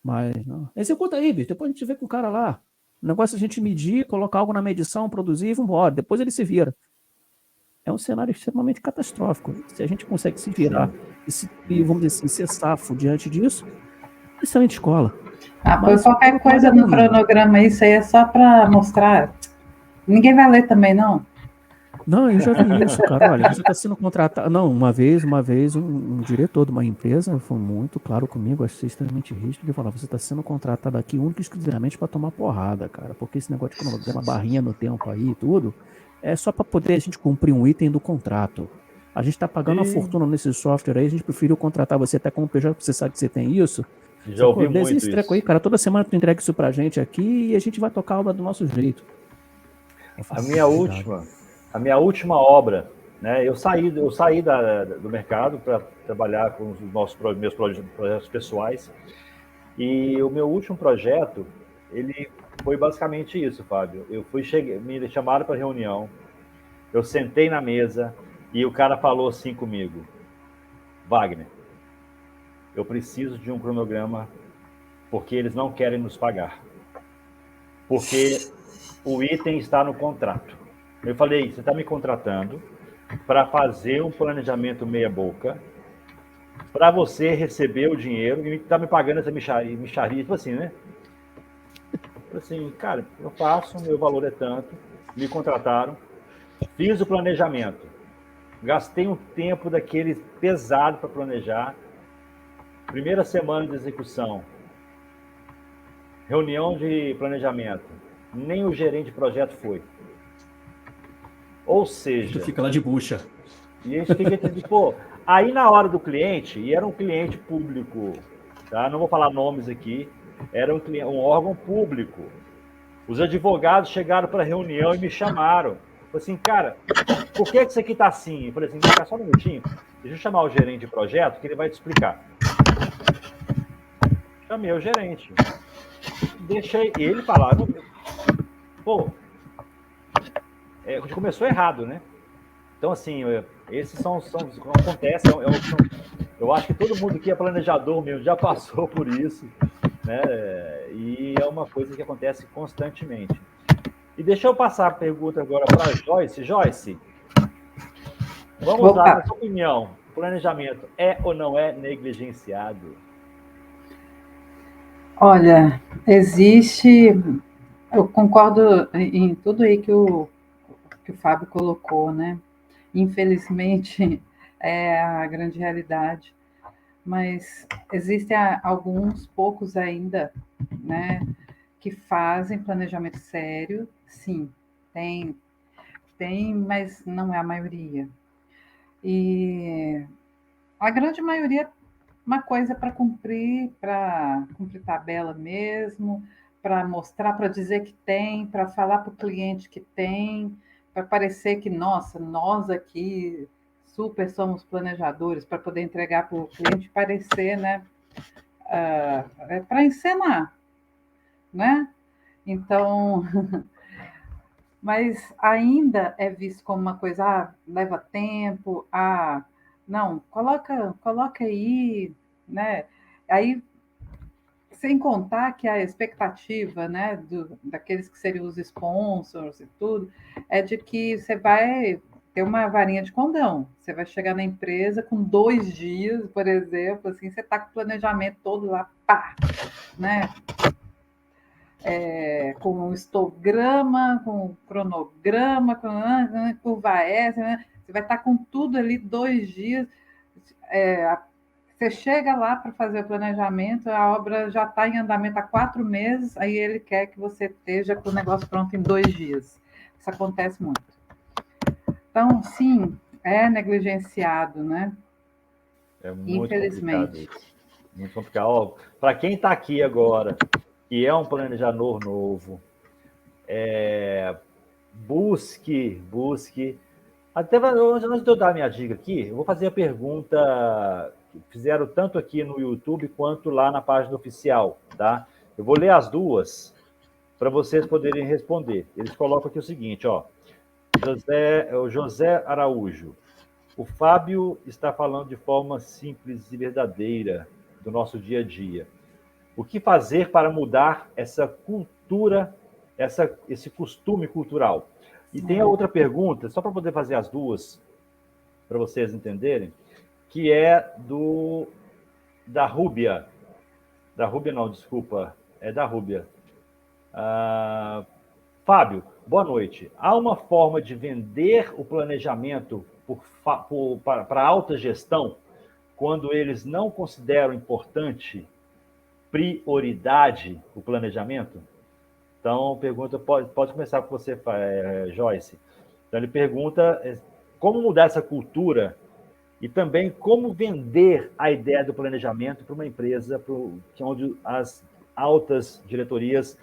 Mas, não. Executa aí, bicho. Depois a gente vê com o cara lá. O negócio é a gente medir, colocar algo na medição, produzir e vambora. Depois ele se vira. É um cenário extremamente catastrófico. Se a gente consegue se virar e vamos dizer assim, ser safo diante disso, excelente escola. Pois qualquer coisa no cronograma, isso aí é só para mostrar. Ninguém vai ler também, não? Não, eu já vi isso, cara. Olha, você está sendo contratado. Não, uma vez, um diretor de uma empresa foi muito claro comigo, achei extremamente rígido. Ele falou: você está sendo contratado aqui única e exclusivamente para tomar porrada, cara. Porque esse negócio de cronograma, barrinha no tempo aí e tudo, é só para poder a gente cumprir um item do contrato. A gente está pagando uma fortuna nesse software aí, a gente preferiu contratar você até como PJ, porque você sabe que você tem isso. Já ouvi muito esse treco aí, cara. Toda semana tu entrega isso pra gente aqui e a gente vai tocar a obra do nosso jeito. A minha última obra, né? Eu saí do mercado para trabalhar com os meus projetos pessoais. E o meu último projeto, ele foi basicamente isso, Fábio. Me chamaram para reunião, eu sentei na mesa e o cara falou assim comigo: Wagner, eu preciso de um cronograma porque eles não querem nos pagar. Porque o item está no contrato. Eu falei: você está me contratando para fazer um planejamento meia-boca, para você receber o dinheiro e está me pagando essa mixaria, tipo assim, né? Assim, cara, eu faço, meu valor é tanto, me contrataram, fiz o planejamento, gastei um tempo daquele pesado para planejar, primeira semana de execução, reunião de planejamento, nem o gerente de projeto foi. Ou seja... Tu fica lá de bucha. E a gente fica tipo, pô, aí na hora do cliente, e era um cliente público, tá? Não vou falar nomes aqui, era um órgão público. Os advogados chegaram para a reunião e me chamaram. Falei assim: cara, por que isso aqui tá assim? Eu falei assim: fica só um minutinho, deixa eu chamar o gerente de projeto que ele vai te explicar. Chamei o gerente. Deixei ele falar. Pô, a gente começou errado, né? Então, assim, esses acontecem. Eu acho que todo mundo que é planejador mesmo já passou por isso, né? E é uma coisa que acontece constantemente. E deixa eu passar a pergunta agora para a Joyce. Joyce, vamos lá, na sua opinião, planejamento é ou não é negligenciado? Olha, existe... Eu concordo em tudo aí que o Fábio colocou, né? Infelizmente, é a grande realidade. Mas existem alguns poucos ainda, né, que fazem planejamento sério. Sim, tem, mas não é a maioria. E a grande maioria, uma coisa para cumprir tabela mesmo, para mostrar, para dizer que tem, para falar para o cliente que tem, para parecer que, nossa, nós aqui super somos planejadores, para poder entregar para o cliente, parecer, né? É para encenar, né? Então, mas ainda é visto como uma coisa, leva tempo, não, coloca aí, né? Aí, sem contar que a expectativa, né, daqueles que seriam os sponsors e tudo, é de que você vai ter uma varinha de condão. Você vai chegar na empresa com 2 dias, por exemplo, assim, você está com o planejamento todo lá, pá, né? Com o histograma, com o cronograma, com curva S, né? Você vai estar com tudo ali 2 dias. Você chega lá para fazer o planejamento, a obra já está em andamento há 4 meses, aí ele quer que você esteja com o negócio pronto em 2 dias. Isso acontece muito. Então, sim, é negligenciado, né? É muito infelizmente. complicado isso. Muito complicado. Para quem está aqui agora, que é um planejador novo, busque. Até antes de eu dar a minha dica aqui, eu vou fazer a pergunta que fizeram tanto aqui no YouTube quanto lá na página oficial, tá? Eu vou ler as duas para vocês poderem responder. Eles colocam aqui o seguinte, ó. José Araújo. O Fábio está falando de forma simples e verdadeira do nosso dia a dia. O que fazer para mudar essa cultura, esse costume cultural? E tem a outra pergunta, só para poder fazer as duas, para vocês entenderem, que é da Rúbia. Da Rúbia não, desculpa. É da Rúbia. Fábio, boa noite. Há uma forma de vender o planejamento para alta gestão quando eles não consideram importante prioridade o planejamento? Então, pergunta, pode começar com você, Joyce. Então, ele pergunta como mudar essa cultura e também como vender a ideia do planejamento para uma empresa onde as altas diretorias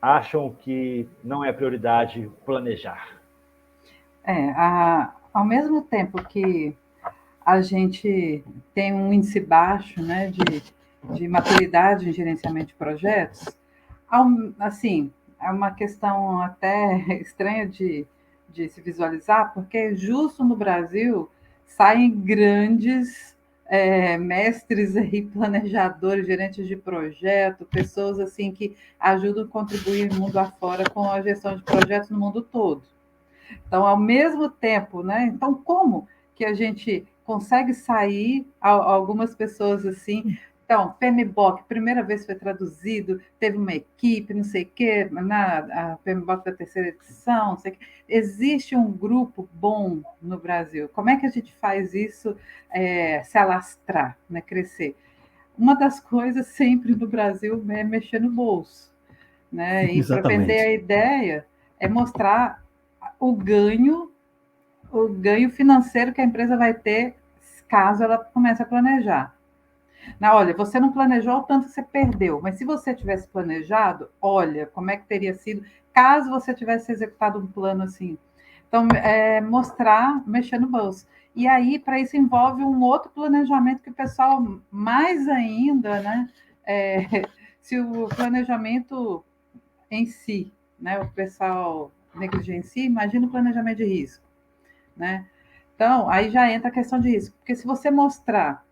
acham que não é prioridade planejar. Ao mesmo tempo que a gente tem um índice baixo, né, de maturidade em gerenciamento de projetos, assim, é uma questão até estranha de se visualizar, porque justo no Brasil saem grandes mestres e planejadores, gerentes de projeto, pessoas assim que ajudam a contribuir mundo afora com a gestão de projetos no mundo todo. Então, ao mesmo tempo, né? Então, como que a gente consegue sair algumas pessoas assim? Então, PMBOK, primeira vez foi traduzido, teve uma equipe, não sei o quê, a PMBOK da terceira edição, não sei o quê. Existe um grupo bom no Brasil. Como é que a gente faz isso se alastrar, né, crescer? Uma das coisas sempre no Brasil é mexer no bolso, né? E para vender a ideia é mostrar o ganho financeiro que a empresa vai ter caso ela comece a planejar. Olha, você não planejou o tanto que você perdeu, mas se você tivesse planejado, olha, como é que teria sido caso você tivesse executado um plano assim. Então, mostrar, mexer no bolso. E aí, para isso, envolve um outro planejamento que o pessoal, mais ainda, né? Se o planejamento em si, né, o pessoal negligencia, imagina o planejamento de risco, né? Então, aí já entra a questão de risco, porque se você mostrar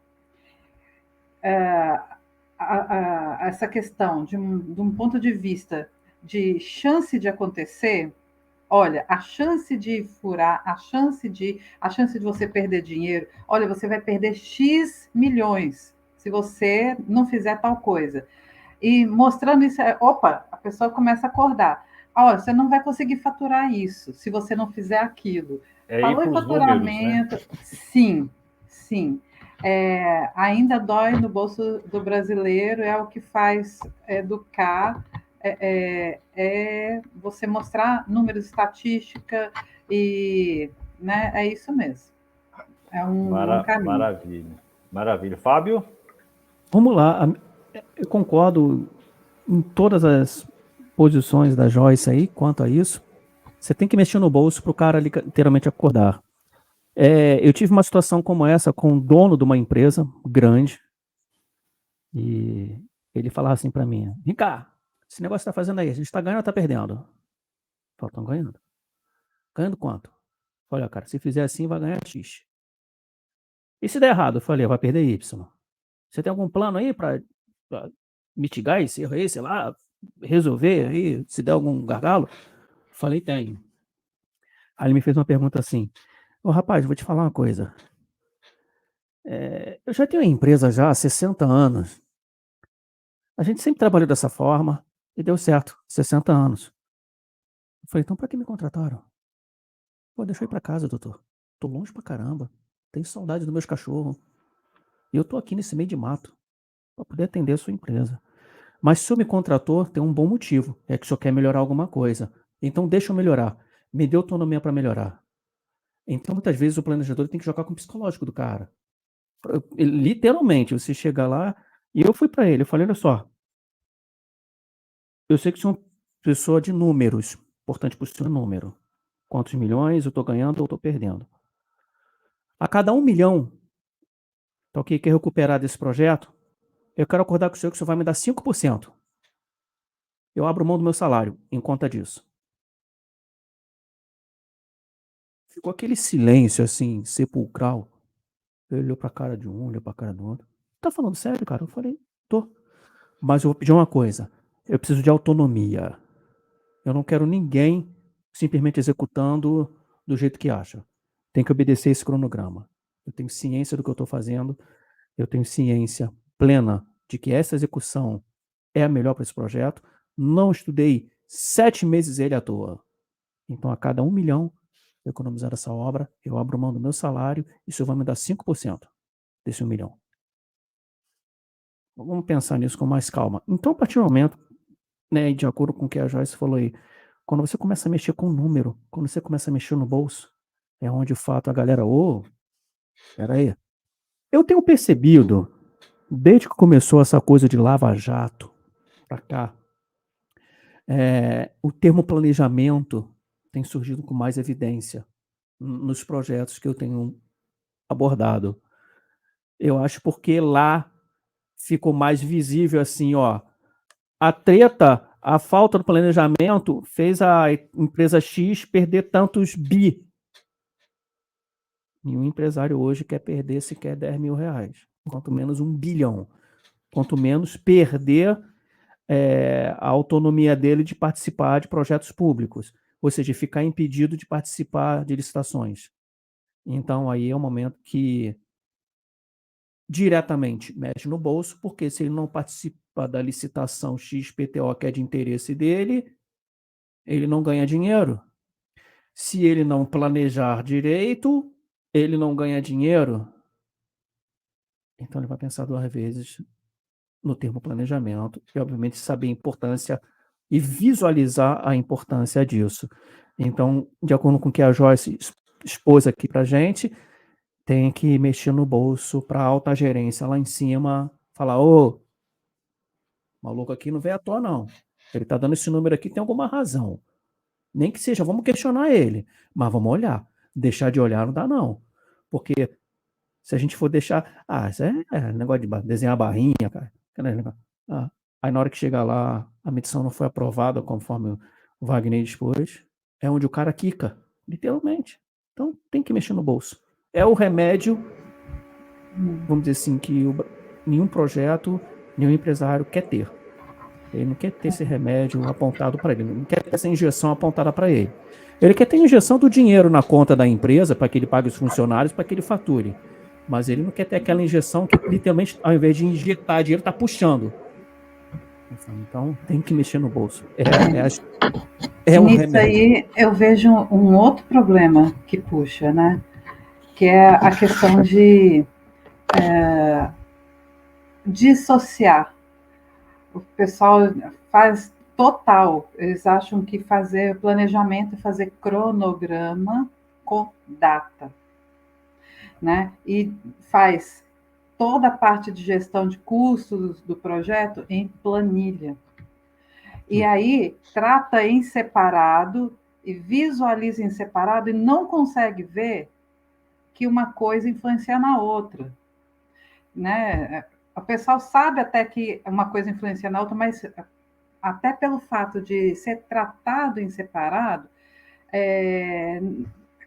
essa questão de um ponto de vista de chance de acontecer, olha, a chance de furar, a chance de você perder dinheiro, olha, você vai perder X milhões se você não fizer tal coisa. E mostrando isso, opa, a pessoa começa a acordar. Olha, você não vai conseguir faturar isso se você não fizer aquilo. Falou em faturamento, números, né? Sim. Ainda dói no bolso do brasileiro, é o que faz educar, você mostrar números, estatística, e né, é isso mesmo. É um caminho. Maravilha. Fábio? Vamos lá. Eu concordo em todas as posições da Joyce aí quanto a isso. Você tem que mexer no bolso para o cara literalmente acordar. Eu tive uma situação como essa com o dono de uma empresa grande e ele falava assim para mim: vem cá, esse negócio que você tá fazendo aí, a gente está ganhando ou está perdendo? Eu falei: estão ganhando. Ganhando quanto? Olha, cara, se fizer assim vai ganhar X. E se der errado? Eu falei: vai perder Y. Você tem algum plano aí para mitigar esse erro aí, sei lá, resolver aí, se der algum gargalo? Eu falei: tenho. Aí ele me fez uma pergunta assim: ô rapaz, vou te falar uma coisa. Eu já tenho uma empresa já há 60 anos. A gente sempre trabalhou dessa forma e deu certo, 60 anos. Eu falei: então para que me contrataram? Pô, deixa eu ir para casa, doutor. Tô longe pra caramba. Tenho saudade dos meus cachorros. E eu tô aqui nesse meio de mato para poder atender a sua empresa. Mas se o senhor me contratou, tem um bom motivo. É que o senhor quer melhorar alguma coisa. Então deixa eu melhorar. Me dê autonomia para melhorar. Então muitas vezes o planejador tem que jogar com o psicológico do cara. Literalmente, você chega lá, E eu fui para ele, eu falei, olha só, eu sei que você é uma pessoa de números, importante para o seu número. Quantos milhões eu estou ganhando ou estou perdendo? A cada 1 milhão, tá ok, quer recuperar desse projeto, eu quero acordar com o senhor que o senhor vai me dar 5%. Eu abro mão do meu salário em conta disso. Ficou aquele silêncio, assim, sepulcral. Ele olhou pra cara de um, olhou pra cara do outro. Tá falando sério, cara? Eu falei, tô. Mas eu vou pedir uma coisa. Eu preciso de autonomia. Eu não quero ninguém simplesmente executando do jeito que acha. Tem que obedecer esse cronograma. Eu tenho ciência do que eu estou fazendo. Eu tenho ciência plena de que essa execução é a melhor para esse projeto. Não estudei 7 meses ele à toa. Então, a cada 1 milhão economizar essa obra, eu abro mão do meu salário e o senhor vai me dar 5% desse 1 milhão. Vamos pensar nisso com mais calma. Então, a partir do momento, né, de acordo com o que a Joyce falou aí, quando você começa a mexer com o número, quando você começa a mexer no bolso, é onde, de fato, a galera, peraí. Eu tenho percebido, desde que começou essa coisa de Lava Jato para cá, o termo planejamento tem surgido com mais evidência nos projetos que eu tenho abordado. Eu acho porque lá ficou mais visível assim, ó, a treta, a falta do planejamento fez a empresa X perder tantos bi. E um empresário hoje quer perder sequer 10 mil reais, quanto menos 1 bilhão. Quanto menos perder a autonomia dele de participar de projetos públicos, ou seja, ficar impedido de participar de licitações. Então, aí é o momento que diretamente mexe no bolso, porque se ele não participa da licitação XPTO, que é de interesse dele, ele não ganha dinheiro. Se ele não planejar direito, ele não ganha dinheiro. Então, ele vai pensar 2 vezes no termo planejamento e, obviamente, saber a importância e visualizar a importância disso. Então, de acordo com o que a Joyce expôs aqui para a gente, tem que mexer no bolso para a alta gerência lá em cima, falar, ô, maluco aqui não veio à toa, não. Ele está dando esse número aqui, tem alguma razão. Nem que seja, vamos questionar ele, mas vamos olhar. Deixar de olhar não dá, não. Porque se a gente for deixar... isso é negócio de desenhar barrinha, cara. Aí na hora que chegar lá, a medição não foi aprovada conforme o Wagner expôs, é onde o cara quica, literalmente. Então tem que mexer no bolso. É o remédio, vamos dizer assim, que nenhum projeto, nenhum empresário quer ter. Ele não quer ter esse remédio apontado para ele, não quer ter essa injeção apontada para ele. Ele quer ter a injeção do dinheiro na conta da empresa para que ele pague os funcionários, para que ele fature. Mas ele não quer ter aquela injeção que, literalmente, ao invés de injetar dinheiro, está puxando. Então, tem que mexer no bolso. O remédio. Aí, eu vejo um outro problema que puxa, né? Que é a questão de dissociar. O pessoal faz total. Eles acham que fazer planejamento é fazer cronograma com data, né? E faz toda a parte de gestão de custos do projeto em planilha. E aí trata em separado e visualiza em separado e não consegue ver que uma coisa influencia na outra, né? O pessoal sabe até que uma coisa influencia na outra, mas até pelo fato de ser tratado em separado,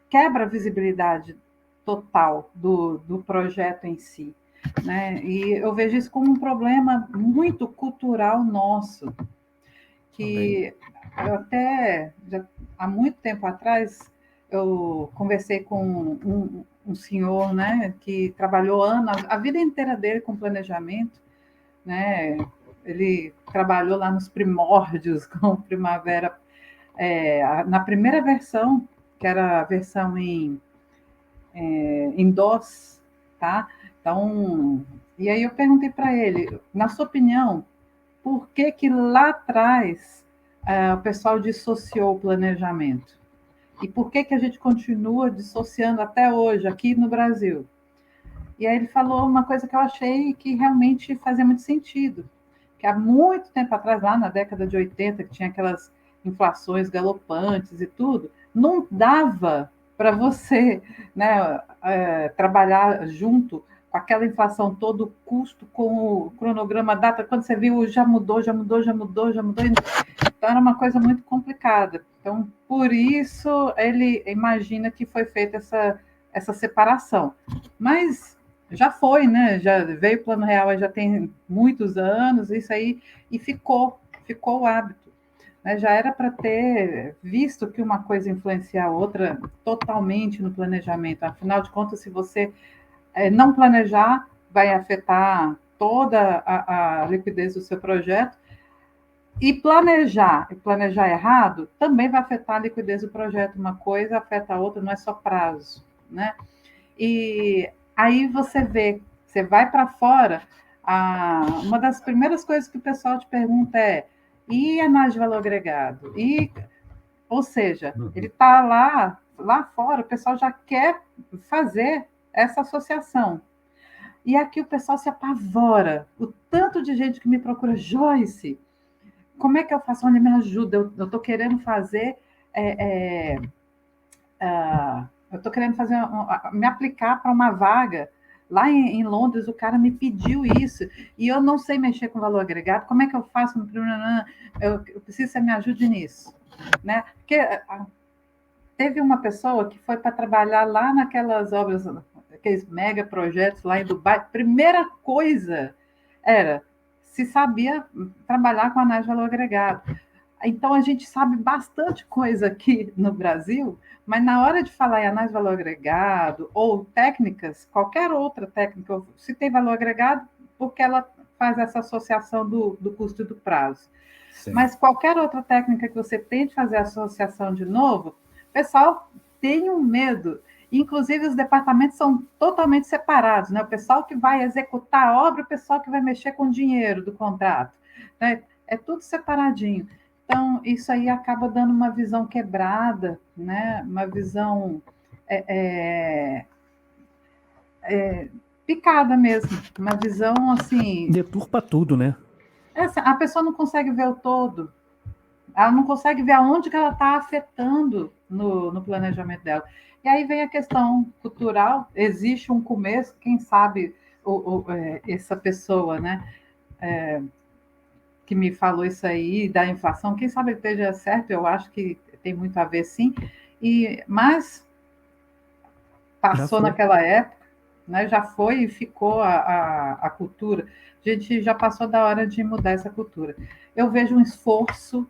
quebra a visibilidade total do projeto em si, né? E eu vejo isso como um problema muito cultural nosso, que eu até, há muito tempo atrás, eu conversei com um senhor, né, que trabalhou a vida inteira dele com planejamento, né? Ele trabalhou lá nos primórdios com Primavera, na primeira versão, que era a versão em DOS, tá? Então, e aí eu perguntei para ele, na sua opinião, por que lá atrás o pessoal dissociou o planejamento? E por que a gente continua dissociando até hoje, aqui no Brasil? E aí ele falou uma coisa que eu achei que realmente fazia muito sentido, que há muito tempo atrás, lá na década de 80, que tinha aquelas inflações galopantes e tudo, não dava para você, né, trabalhar junto com aquela inflação todo, o custo com o cronograma data, quando você viu, já mudou, já mudou, já mudou, já mudou. Então era uma coisa muito complicada. Então, por isso, ele imagina que foi feita essa separação. Mas já foi, né? Já veio o Plano Real, já tem muitos anos, isso aí, e ficou o hábito. Né? Já era para ter visto que uma coisa influencia a outra totalmente no planejamento. Afinal de contas, se você não planejar, vai afetar toda a liquidez do seu projeto. E planejar errado também vai afetar a liquidez do projeto. Uma coisa afeta a outra, não é só prazo, né? E aí você vai para fora, uma das primeiras coisas que o pessoal te pergunta é: e análise de valor agregado? Ou seja, ele está lá fora, o pessoal já quer fazer essa associação. E aqui o pessoal se apavora. O tanto de gente que me procura, Joyce, como é que eu faço? Olha, me ajuda. Eu estou querendo fazer. Eu estou querendo fazer me aplicar para uma vaga. Lá em Londres, o cara me pediu isso. E eu não sei mexer com valor agregado. Como é que eu faço? Eu preciso que você me ajude nisso. Né? Porque teve uma pessoa que foi para trabalhar lá naquelas obras, aqueles mega projetos lá em Dubai. Primeira coisa era se sabia trabalhar com análise de valor agregado. Então, a gente sabe bastante coisa aqui no Brasil, mas na hora de falar em análise de valor agregado ou técnicas, qualquer outra técnica, se tem valor agregado, porque ela faz essa associação do custo e do prazo. Sim. Mas qualquer outra técnica que você tente fazer associação de novo, o pessoal tem um medo. Inclusive, os departamentos são totalmente separados, né? O pessoal que vai executar a obra, o pessoal que vai mexer com o dinheiro do contrato. Né? É tudo separadinho. Então, isso aí acaba dando uma visão quebrada, né? Uma visão picada mesmo. Uma visão, assim... Deturpa tudo, né? A pessoa não consegue ver o todo. Ela não consegue ver aonde que ela está afetando no planejamento dela. E aí vem a questão cultural, existe um começo, quem sabe essa pessoa, né, que me falou isso aí, da inflação, quem sabe ele esteja certo, eu acho que tem muito a ver sim, mas passou naquela época, né, já foi e ficou a cultura, a gente já passou da hora de mudar essa cultura. Eu vejo um esforço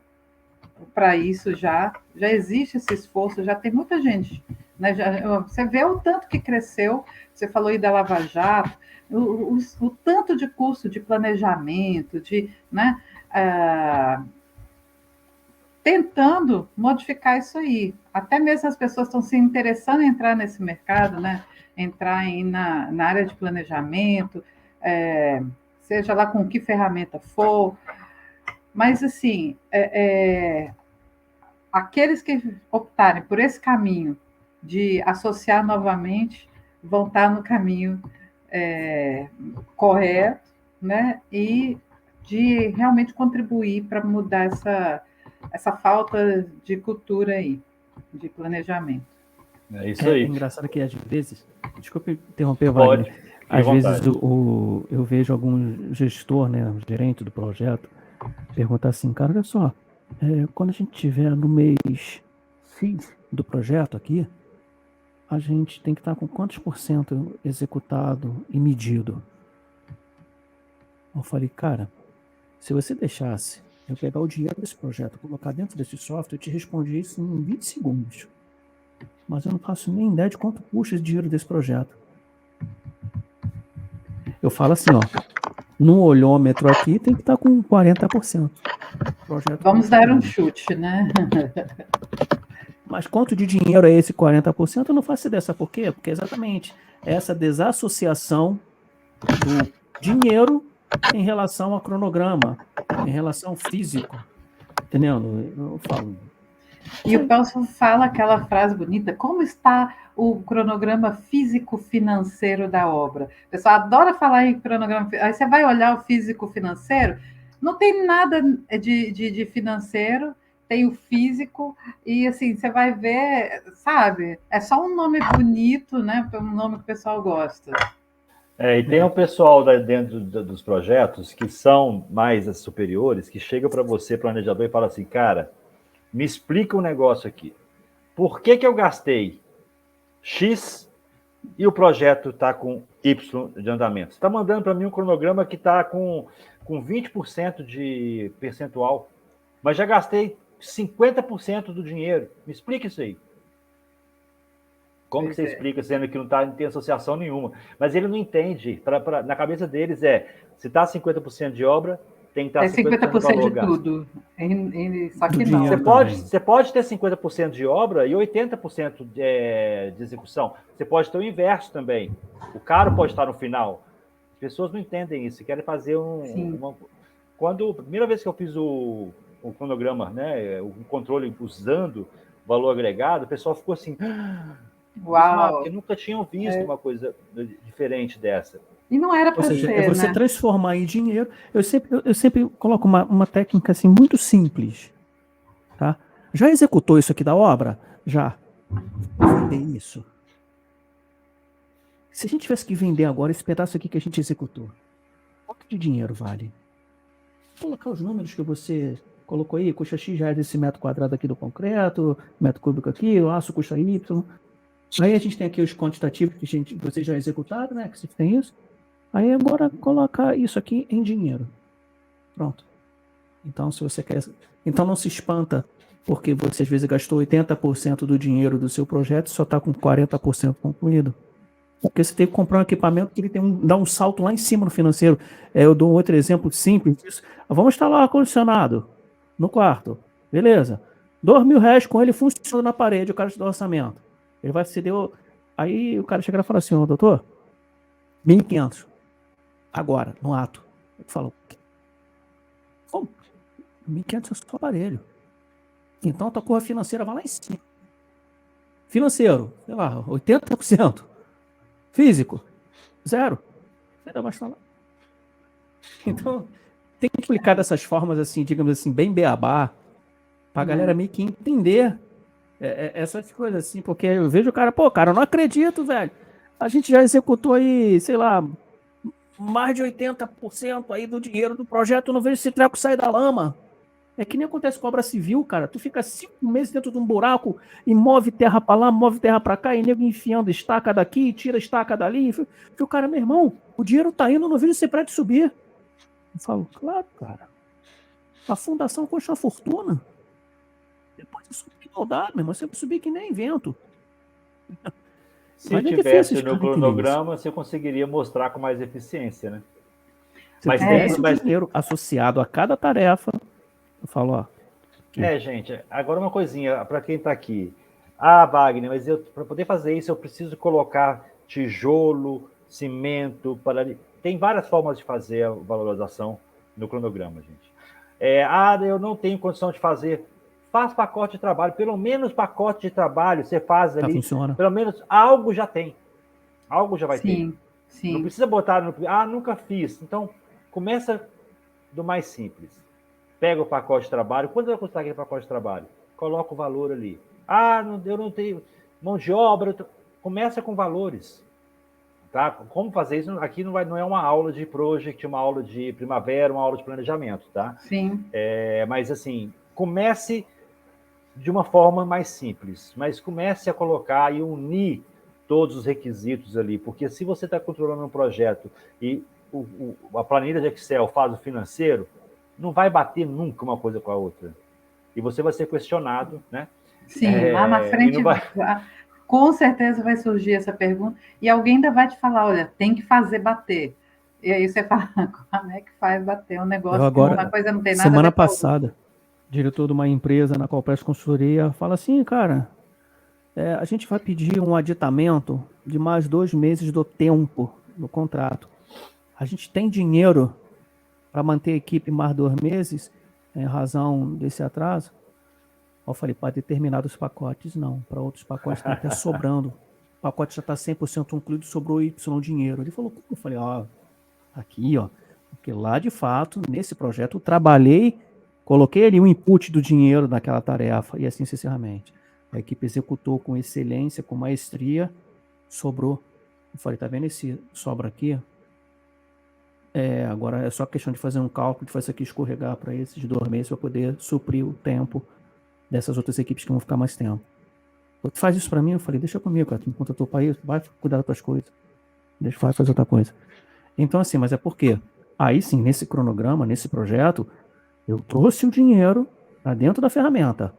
para isso já existe esse esforço, já tem muita gente. Né? Você vê o tanto que cresceu, você falou aí da Lava Jato, o tanto de curso de planejamento, né, tentando modificar isso aí. Até mesmo as pessoas estão se interessando em entrar nesse mercado, né? Entrar na área de planejamento, seja lá com que ferramenta for. Mas, assim, aqueles que optarem por esse caminho de associar novamente vão estar no caminho correto, né? E de realmente contribuir para mudar essa falta de cultura aí, de planejamento. É isso aí. É engraçado que às vezes, desculpe interromper, Wagner, às vezes eu vejo algum gestor, né, gerente do projeto, perguntar assim, cara, olha só, quando a gente estiver no mês X do projeto aqui, a gente tem que estar com quantos % executado e medido? Eu falei, cara, se você deixasse eu pegar o dinheiro desse projeto, colocar dentro desse software, eu te respondi isso em 20 segundos. Mas eu não faço nem ideia de quanto custa esse dinheiro desse projeto. Eu falo assim, ó, no olhômetro aqui tem que estar com 40%. Vamos dar um chute, né? Mas quanto de dinheiro é esse 40%? Eu não faço ideia. Sabe por quê? Porque exatamente essa desassociação do dinheiro em relação ao cronograma, em relação ao físico. Entendeu? Eu falo. E o Pelso fala aquela frase bonita: como está o cronograma físico-financeiro da obra? O pessoal adora falar em cronograma. Aí você vai olhar o físico-financeiro, não tem nada de financeiro, tem o físico, e assim, você vai ver, sabe? É só um nome bonito, né? Um nome que o pessoal gosta. E tem um pessoal dentro dos projetos que são mais superiores, que chega para você, planejador, e fala assim, cara, me explica um negócio aqui. Por que eu gastei X e o projeto está com Y de andamento? Você está mandando para mim um cronograma que está com 20% de percentual, mas já gastei 50% do dinheiro. Me explica isso aí. Como que você explica, sendo que não tem associação nenhuma? Mas ele não entende. Na cabeça deles se está 50% de obra, tem que estar 50% do valor de tudo. Só que não. Você pode ter 50% de obra e 80% de execução. Você pode ter o inverso também. O caro pode estar no final. As pessoas não entendem isso, querem fazer a primeira vez que eu fiz o cronograma, né, o controle usando valor agregado, o pessoal ficou assim... Uau! Porque nunca tinham visto uma coisa diferente dessa. E não era para ser, é você transformar em dinheiro. Eu sempre coloco uma técnica assim muito simples, tá? Já executou isso aqui da obra? Já. Vou vender isso. Se a gente tivesse que vender agora esse pedaço aqui que a gente executou, quanto de dinheiro vale? Vou colocar os números que você colocou aí, custa X reais esse metro quadrado aqui do concreto, metro cúbico aqui, o aço custa Y. Aí a gente tem aqui os quantitativos que vocês já executaram, né? Que você tem isso. Aí agora colocar isso aqui em dinheiro. Pronto. Então, se você quer... Então não se espanta, porque você às vezes gastou 80% do dinheiro do seu projeto e só está com 40% concluído. Porque você tem que comprar um equipamento que ele dá um salto lá em cima no financeiro. Eu dou um outro exemplo simples disso. Vamos instalar o ar-condicionado no quarto. Beleza. R$2.000 com ele funciona na parede, o cara te dá o orçamento. Ele vai ceder. Aí o cara chega e fala assim, doutor, 1.500. Agora, no ato. Eu falo, como? 1.500 é só aparelho. Então a tua curva financeira vai lá em cima. Financeiro, sei lá, 80%. Físico, 0. Ainda vai estar lá. Então, tem que explicar dessas formas, assim, digamos assim, bem beabá, pra galera meio que entender essas coisas, assim, porque eu vejo o cara, eu não acredito, velho. A gente já executou aí, sei lá, mais de 80% aí do dinheiro do projeto, eu não vejo esse treco sair da lama. É que nem acontece com obra civil, cara. Tu fica 5 meses dentro de um buraco e move terra pra lá, move terra pra cá, e nego enfiando estaca daqui, tira estaca dali. E o cara, meu irmão, o dinheiro tá indo, eu não vejo esse prédio subir. Eu falo, claro, cara. A fundação custa uma fortuna. Depois de subir igualdade, meu irmão, sempre subir que nem vento. Se tivesse no cronograma, você conseguiria mostrar com mais eficiência, né? Mas dinheiro associado a cada tarefa. Eu falo, ó. Gente, agora uma coisinha para quem está aqui. Ah, Wagner, mas para poder fazer isso eu preciso colocar tijolo, cimento, tem várias formas de fazer a valorização no cronograma, gente. Eu não tenho condição de fazer. Faz pacote de trabalho, pelo menos pacote de trabalho você faz ali. Funciona. Pelo menos algo já tem. Algo já vai ter. Sim. Não precisa botar nunca fiz. Então, começa do mais simples. Pega o pacote de trabalho. Quanto vai custar aquele pacote de trabalho? Coloca o valor ali. Eu não tenho mão de obra. Começa com valores. Tá? Como fazer isso? Aqui não é uma aula de project, uma aula de primavera, uma aula de planejamento. Tá? Sim. Mas, assim, comece de uma forma mais simples. Mas comece a colocar e unir todos os requisitos ali. Porque se você está controlando um projeto e a planilha de Excel faz o financeiro, não vai bater nunca uma coisa com a outra. E você vai ser questionado, né? Sim, lá na frente, com certeza vai surgir essa pergunta, e alguém ainda vai te falar, olha, tem que fazer bater. E aí você fala, como é que faz bater um negócio agora, uma coisa não tem nada semana passada, diretor de uma empresa na qual presta consultoria, fala assim, cara, a gente vai pedir um aditamento de mais 2 meses do tempo no contrato. A gente tem dinheiro para manter a equipe mais 2 meses, em razão desse atraso. Eu falei, para determinados pacotes, não. Para outros pacotes tem que estar sobrando. O pacote já está 100% incluído, sobrou Y dinheiro. Ele falou, como? Eu falei, aqui, porque lá, de fato, nesse projeto, eu trabalhei, coloquei ali o input do dinheiro naquela tarefa, e assim sucessivamente. A equipe executou com excelência, com maestria, sobrou. Eu falei, tá vendo esse sobra aqui? Agora é só questão de fazer um cálculo, de fazer isso aqui escorregar para esses 2 meses, para poder suprir o tempo dessas outras equipes que vão ficar mais tempo. Tu faz isso para mim? Eu falei, deixa comigo, cara, tu me contratou para isso, vai cuidar das tuas coisas. Vai fazer outra coisa. Então, assim, mas é por quê? Aí sim, nesse cronograma, nesse projeto, eu trouxe o dinheiro para dentro da ferramenta.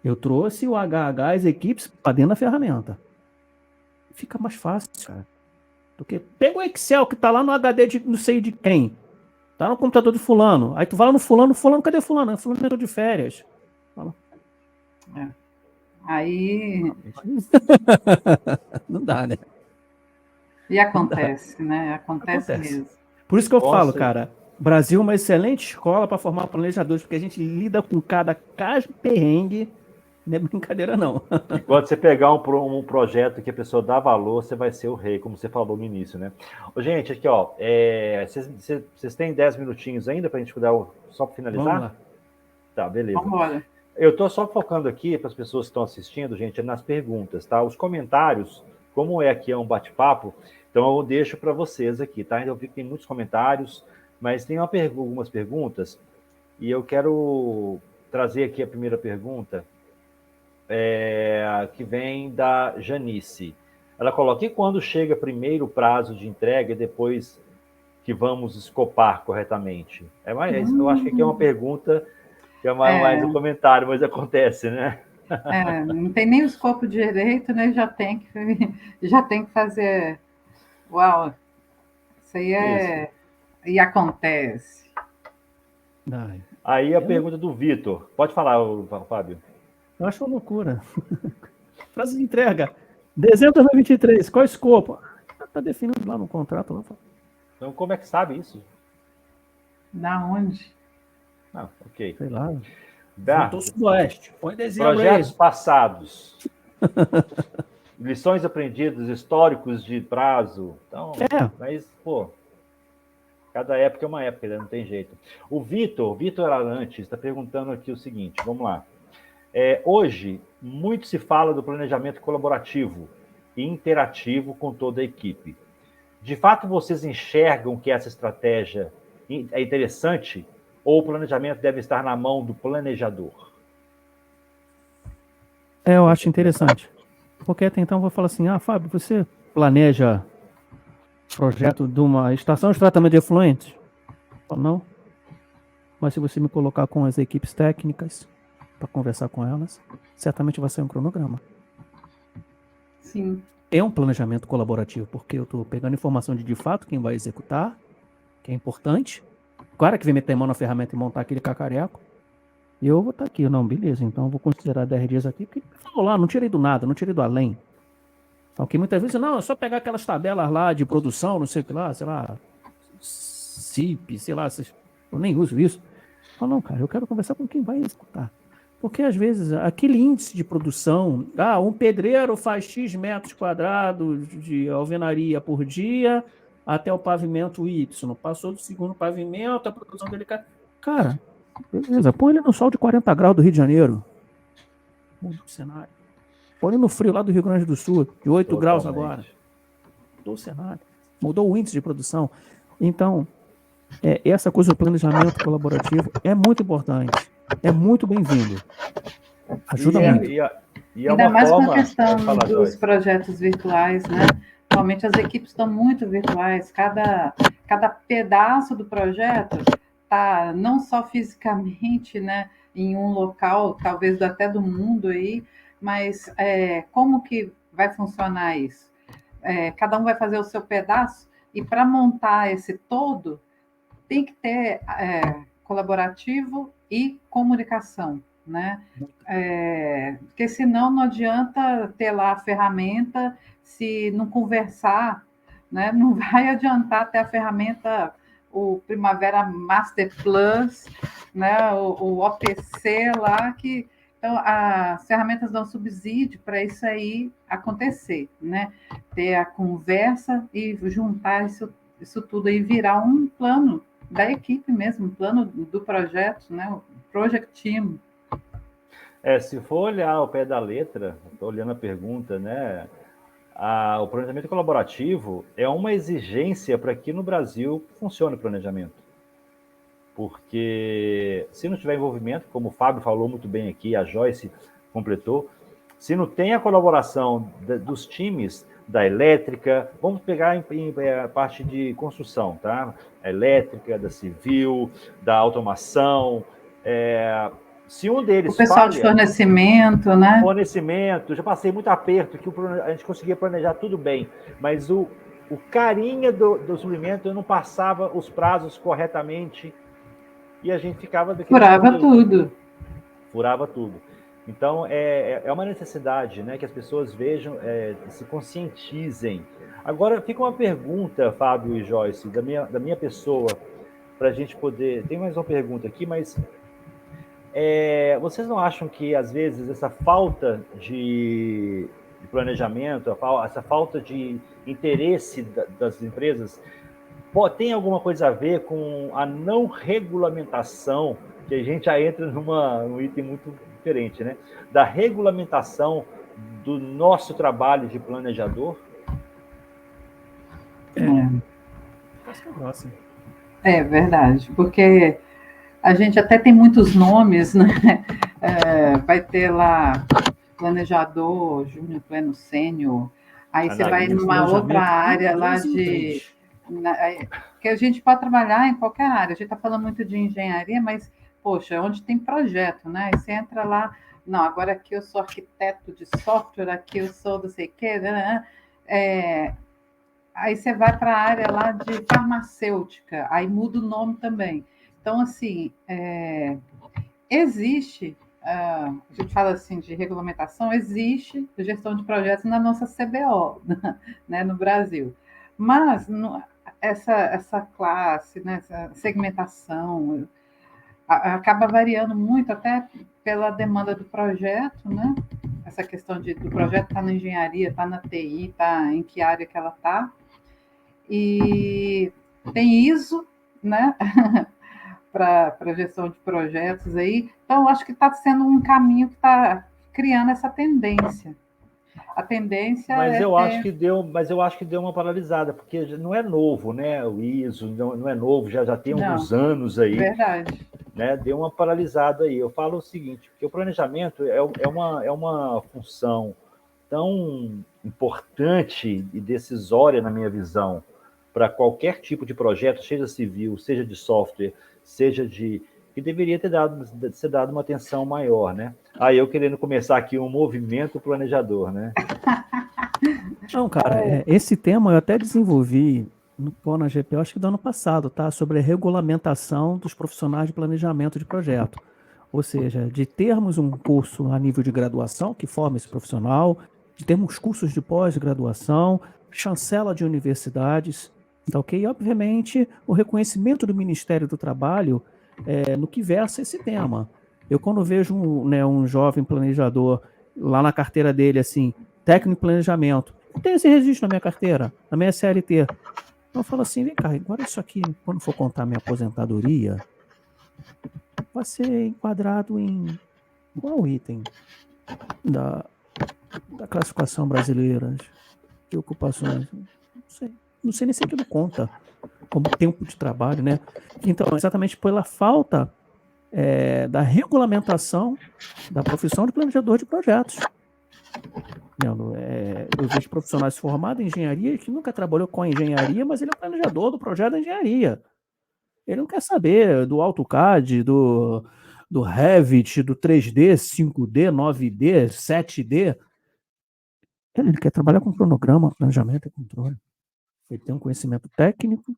Eu trouxe o HH, as equipes, para dentro da ferramenta. Fica mais fácil, cara. Porque pega o Excel que tá lá no HD de não sei de quem. Tá no computador de fulano. Aí tu vai lá no fulano, cadê fulano? Fulano entrou de férias. Fala. Aí... Não dá, né? E acontece, né? Acontece mesmo. Por isso que eu falo, cara, Brasil é uma excelente escola para formar planejadores, porque a gente lida com cada perrengue, não é brincadeira, não. E quando você pegar um projeto que a pessoa dá valor, você vai ser o rei, como você falou no início, né? Gente, aqui, vocês têm 10 minutinhos ainda para a gente cuidar, só para finalizar? Vamos lá. Tá, beleza. Vamos embora. Eu estou só focando aqui para as pessoas que estão assistindo, gente, nas perguntas, tá? Os comentários, como aqui é um bate-papo, então eu deixo para vocês aqui, tá? Eu vi que tem muitos comentários, mas tem algumas perguntas, e eu quero trazer aqui a primeira pergunta, que vem da Janice. Ela coloca, e quando chega primeiro o prazo de entrega e depois que vamos escopar corretamente? Eu acho que aqui é uma pergunta que é mais um comentário, mas acontece, né? Não tem nem o escopo direito, né? Já tem que fazer. Uau! Isso aí é. E acontece. Aí a pergunta do Vitor. Pode falar, Fábio. Eu acho uma loucura. Prazo de entrega. Dezembro de 2023. Qual é o escopo? Está definido lá no contrato. Lá. Então, como é que sabe isso? Da onde? Ok. Sei lá. Voltou Sudoeste. Põe dezembro. Projetos passados. Lições aprendidas, históricos de prazo. Então, mas, cada época é uma época, não tem jeito. O Vitor Arantes, está perguntando aqui o seguinte, vamos lá. Hoje, muito se fala do planejamento colaborativo e interativo com toda a equipe. De fato, vocês enxergam que essa estratégia é interessante ou o planejamento deve estar na mão do planejador? Eu acho interessante. Porque até então eu vou falar assim, Fábio, você planeja projeto de uma estação de tratamento de efluentes? Não. Mas se você me colocar com as equipes técnicas para conversar com elas, certamente vai ser um cronograma. Sim. É um planejamento colaborativo, porque eu estou pegando informação de fato quem vai executar, que é importante. O cara que vem meter a mão na ferramenta e montar aquele cacareco, e eu vou estar aqui. Não, beleza, então eu vou considerar 10 dias aqui, porque falou lá, não tirei do nada, não tirei do além. Então, que muitas vezes, não, é só pegar aquelas tabelas lá de produção, não sei o que lá, sei lá, CIP, sei lá, eu nem uso isso. Não, cara, eu quero conversar com quem vai executar. Porque, às vezes, aquele índice de produção, um pedreiro faz X metros quadrados de alvenaria por dia até o pavimento Y. Passou do segundo pavimento, a produção dele cai. Cara, beleza, põe ele no sol de 40 graus do Rio de Janeiro. Mudou o cenário. Põe ele no frio lá do Rio Grande do Sul, de 8 graus agora. Mudou o cenário. Mudou o índice de produção. Então, essa coisa do planejamento colaborativo é muito importante. É muito bem-vindo. Ajuda muito. Ainda mais com a questão dos projetos virtuais, né? Normalmente as equipes estão muito virtuais. Cada pedaço do projeto está não só fisicamente, né, em um local, talvez até do mundo aí, mas como que vai funcionar isso? Cada um vai fazer o seu pedaço e para montar esse todo tem que ter colaborativo e comunicação, né? Porque senão não adianta ter lá a ferramenta se não conversar, né? Não vai adiantar ter a ferramenta, o Primavera Master Plus, né? O OPC lá, que Então, as ferramentas dão subsídio para isso aí acontecer, né? Ter a conversa e juntar isso tudo aí, virar um plano da equipe mesmo, um plano do projeto, né? O Project Team. Se for olhar ao pé da letra, estou olhando a pergunta, né? O planejamento colaborativo é uma exigência para que no Brasil funcione o planejamento. Porque se não tiver envolvimento, como o Fábio falou muito bem aqui, a Joyce completou, se não tem a colaboração dos times da elétrica, vamos pegar a parte de construção, tá? A elétrica, da civil, da automação, se um deles o pessoal falha, de fornecimento, né? Fornecimento, já passei muito aperto, que a gente conseguia planejar tudo bem, mas o carinha do suprimento não passava os prazos corretamente e a gente ficava... Furava tudo. Furava tudo. Então, é uma necessidade, né, que as pessoas vejam, se conscientizem. Agora, fica uma pergunta, Fábio e Joyce, da minha pessoa, para a gente poder... Tem mais uma pergunta aqui, mas... vocês não acham que, às vezes, essa falta de planejamento, essa falta de interesse das empresas, tem alguma coisa a ver com a não regulamentação, que a gente já entra num item muito diferente, né? Da regulamentação do nosso trabalho de planejador? É verdade, porque a gente até tem muitos nomes, né? Vai ter lá planejador, júnior, pleno, sênior. Aí você vai numa outra área lá de... que a gente pode trabalhar em qualquer área. A gente está falando muito de engenharia, mas, poxa, onde tem projeto, né? Aí você entra lá, não, agora aqui eu sou arquiteto de software, aqui eu sou não sei o quê, né? Aí você vai para a área lá de farmacêutica, aí muda o nome também. Então, assim, existe, a gente fala assim de regulamentação, existe gestão de projetos na nossa CBO, né, no Brasil. Mas essa classe, né, essa segmentação, acaba variando muito até pela demanda do projeto, né? Essa questão do projeto está na engenharia, está na TI, está em que área que ela está. E tem ISO, né? para gestão de projetos aí. Então, acho que está sendo um caminho que está criando essa tendência. A tendência mas eu acho que deu uma paralisada, porque não é novo, né? O ISO não é novo, já tem alguns anos aí. Verdade. Né? Deu uma paralisada aí. Eu falo o seguinte, porque o planejamento é uma função tão importante e decisória, na minha visão, para qualquer tipo de projeto, seja civil, seja de software, seja que deveria ser dado uma atenção maior, né? Aí eu querendo começar aqui um movimento planejador, né? Não, cara, esse tema eu até desenvolvi na GP, acho que do ano passado, tá? Sobre a regulamentação dos profissionais de planejamento de projeto. Ou seja, de termos um curso a nível de graduação que forma esse profissional, de termos cursos de pós-graduação, chancela de universidades, tá ok? E, obviamente, o reconhecimento do Ministério do Trabalho no que versa esse tema. Eu, quando vejo um jovem planejador lá na carteira dele, assim, técnico de planejamento, não tem esse registro na minha carteira, na minha CLT. Eu falo assim, vem cá, agora isso aqui, quando for contar minha aposentadoria, vai ser enquadrado em qual item da classificação brasileira de ocupações? Não sei nem se aquilo conta como tempo de trabalho, né? Então, exatamente pela falta da regulamentação da profissão de planejador de projetos. Eu vejo profissionais formados em engenharia que nunca trabalhou com a engenharia, mas ele é o planejador do projeto da engenharia. Ele não quer saber do AutoCAD, do Revit, do 3D, 5D, 9D, 7D. Ele quer trabalhar com cronograma, planejamento e controle. Ele tem um conhecimento técnico.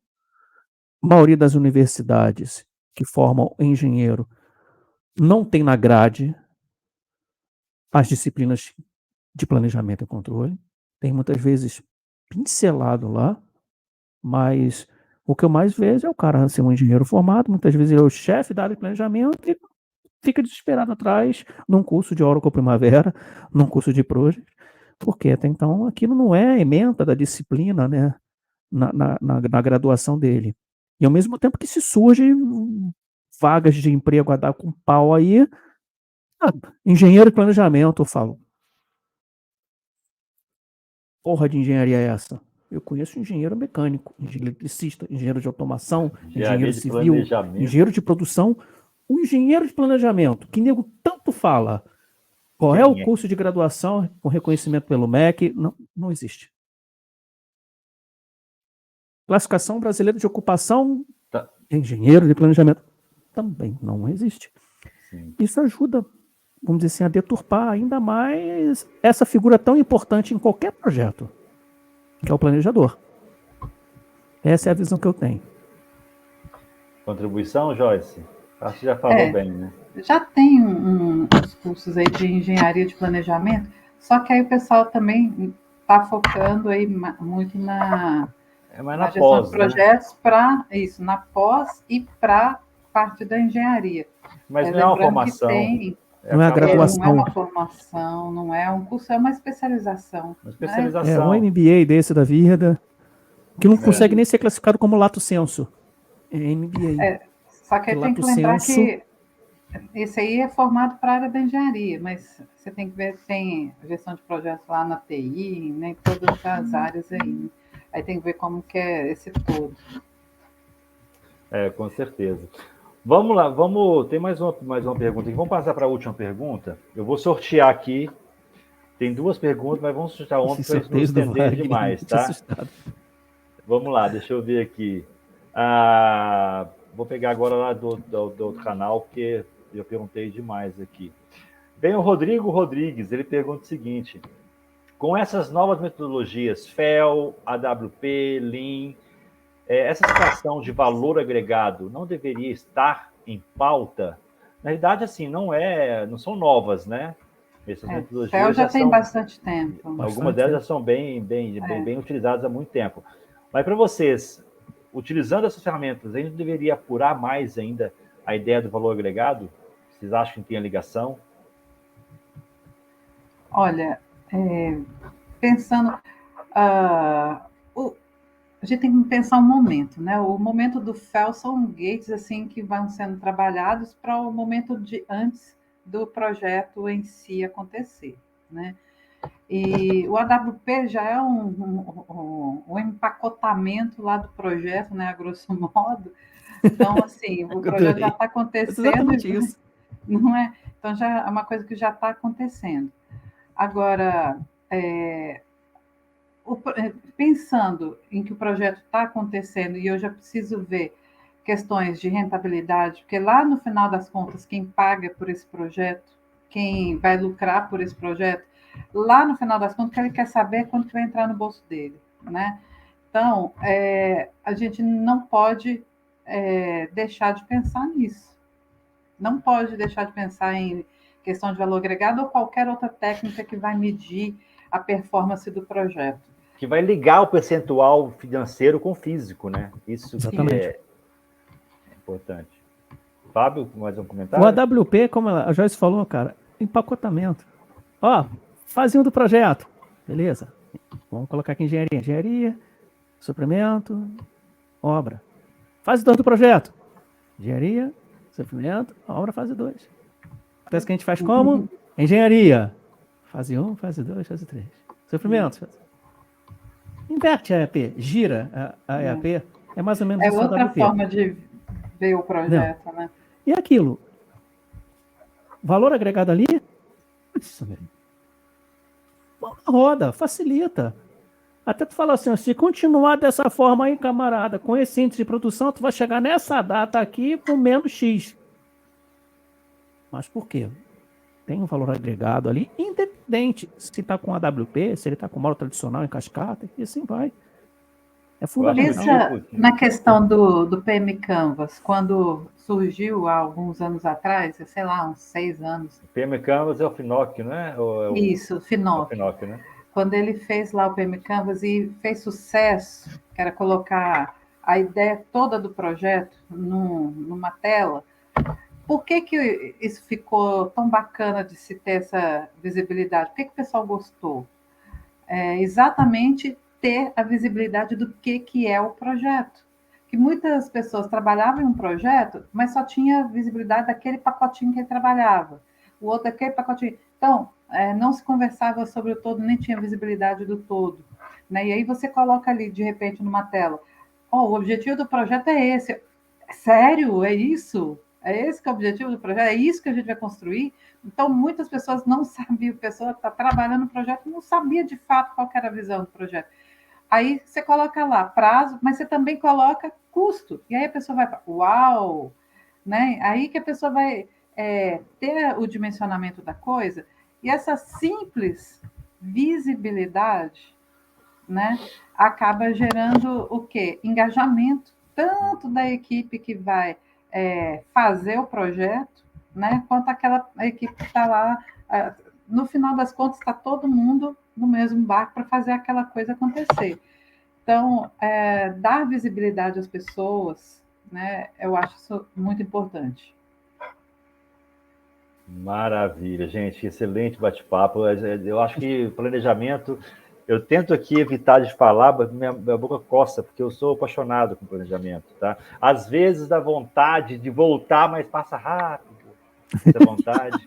A maioria das universidades que formam engenheiro não tem na grade as disciplinas de planejamento e controle. Tem muitas vezes pincelado lá, mas o que eu mais vejo é o cara ser um engenheiro formado, muitas vezes ele é o chefe da área de planejamento e fica desesperado atrás num curso de Oracle Primavera, num curso de Project, porque até então aquilo não é ementa da disciplina, né, na graduação dele. E ao mesmo tempo que se surge vagas de emprego a dar com pau aí, engenheiro de planejamento, eu falo. Porra de engenharia é essa? Eu conheço engenheiro mecânico, engenheiro eletricista, engenheiro de automação, engenheiro civil, engenheiro de produção. O engenheiro de planejamento, que nego tanto fala, qual é o curso de graduação com reconhecimento pelo MEC? Não existe. Classificação brasileira de ocupação, engenheiro de planejamento, também não existe. Sim. Isso ajuda, vamos dizer assim, a deturpar ainda mais essa figura tão importante em qualquer projeto, que é o planejador. Essa é a visão que eu tenho. Contribuição, Joyce? Acho que já falou bem, né? Já tem uns cursos aí de engenharia de planejamento, só que aí o pessoal também está focando aí muito na gestão pós, de projetos, né? Para isso, na pós e para parte da engenharia. Mas não é uma formação. Não é a graduação. Não é uma formação, não é um curso, é uma especialização. Uma especialização. É um MBA desse da vida, que não consegue nem ser classificado como lato sensu. É MBA. Só que tem que lembrar que esse aí é formado para a área da engenharia, mas você tem que ver, tem gestão de projetos lá na TI, né, em todas as áreas aí. Né? Aí tem que ver como que é esse todo. Com certeza. Vamos lá, tem mais uma pergunta aqui. Vamos passar para a última pergunta. Eu vou sortear aqui. Tem 2 perguntas, mas vamos sortear uma para não estender demais, tá? Vamos lá, deixa eu ver aqui. Vou pegar agora lá do outro canal, porque eu perguntei demais aqui. Vem o Rodrigo Rodrigues, ele pergunta o seguinte: com essas novas metodologias, FEL, AWP, Lean, essa situação de valor agregado não deveria estar em pauta? Na verdade, assim, não são novas, né? Essas metodologias FEL já tem bastante tempo. Algumas delas já são bem utilizadas há muito tempo. Mas para vocês, utilizando essas ferramentas, a gente deveria apurar mais ainda a ideia do valor agregado? Vocês acham que tem a ligação? Olha, pensando... a gente tem que pensar um momento, né? O momento do FEL são gates assim, que vão sendo trabalhados para o momento antes do projeto em si acontecer, né? E o AWP já é um empacotamento lá do projeto, né, a grosso modo. Então, assim, o projeto já está acontecendo. Isso. Não é? Então, já é uma coisa que já está acontecendo. Agora, pensando em que o projeto está acontecendo e eu já preciso ver questões de rentabilidade, porque lá no final das contas, quem paga por esse projeto, quem vai lucrar por esse projeto, lá no final das contas, ele quer saber quanto vai entrar no bolso dele, né? Então, a gente não pode deixar de pensar nisso. Não pode deixar de pensar em questão de valor agregado ou qualquer outra técnica que vai medir a performance do projeto. Que vai ligar o percentual financeiro com o físico, né? Isso que é importante. Fábio, mais um comentário? O AWP, como a Joyce falou, cara, empacotamento. Fase 1 do projeto. Beleza. Vamos colocar aqui engenharia. Engenharia, suprimento, obra. Fase 2 do projeto. Engenharia, suprimento, obra, fase 2. Então, que a gente faz como? Engenharia. Fase 1, fase 2, fase 3. Suprimento. Inverte a EAP, gira a EAP. É mais ou menos isso. É outra forma de ver o projeto, né? E aquilo? Valor agregado ali? Isso, velho. Roda, facilita. Até tu fala assim, se continuar dessa forma aí, camarada, com esse índice de produção, tu vai chegar nessa data aqui com menos X. Mas por quê? Tem um valor agregado ali, independente se está com AWP, se ele está com módulo tradicional em cascata, e assim vai. É fundamental. Na questão do PM Canvas, quando surgiu há alguns anos atrás, sei lá, uns 6 anos. O PM Canvas é o FINOC, não é? Isso, o FINOC. Né? Quando ele fez lá o PM Canvas e fez sucesso, que era colocar a ideia toda do projeto numa tela, por que que isso ficou tão bacana de se ter essa visibilidade? Por que que o pessoal gostou? É exatamente ter a visibilidade do que é o projeto. Que muitas pessoas trabalhavam em um projeto, mas só tinha visibilidade daquele pacotinho que ele trabalhava, o outro daquele pacotinho. Então, não se conversava sobre o todo, nem tinha visibilidade do todo. Né? E aí você coloca ali, de repente, numa tela, o objetivo do projeto é esse. Sério? É isso? É esse que é o objetivo do projeto? É isso que a gente vai construir? Então, muitas pessoas não sabiam, a pessoa está trabalhando no projeto, não sabia de fato qual era a visão do projeto. Aí você coloca lá prazo, mas você também coloca custo. E aí a pessoa vai, uau! Né? Aí que a pessoa vai ter o dimensionamento da coisa. E essa simples visibilidade, né, acaba gerando o quê? Engajamento, tanto da equipe que vai fazer o projeto, né, quanto aquela equipe que está lá. No final das contas, está todo mundo no mesmo barco para fazer aquela coisa acontecer. Então, dar visibilidade às pessoas, né, eu acho isso muito importante. Maravilha, gente, excelente bate-papo. Eu acho que planejamento, eu tento aqui evitar de falar, mas minha boca coça, porque eu sou apaixonado com planejamento, tá? Às vezes dá vontade de voltar, mas passa rápido essa vontade.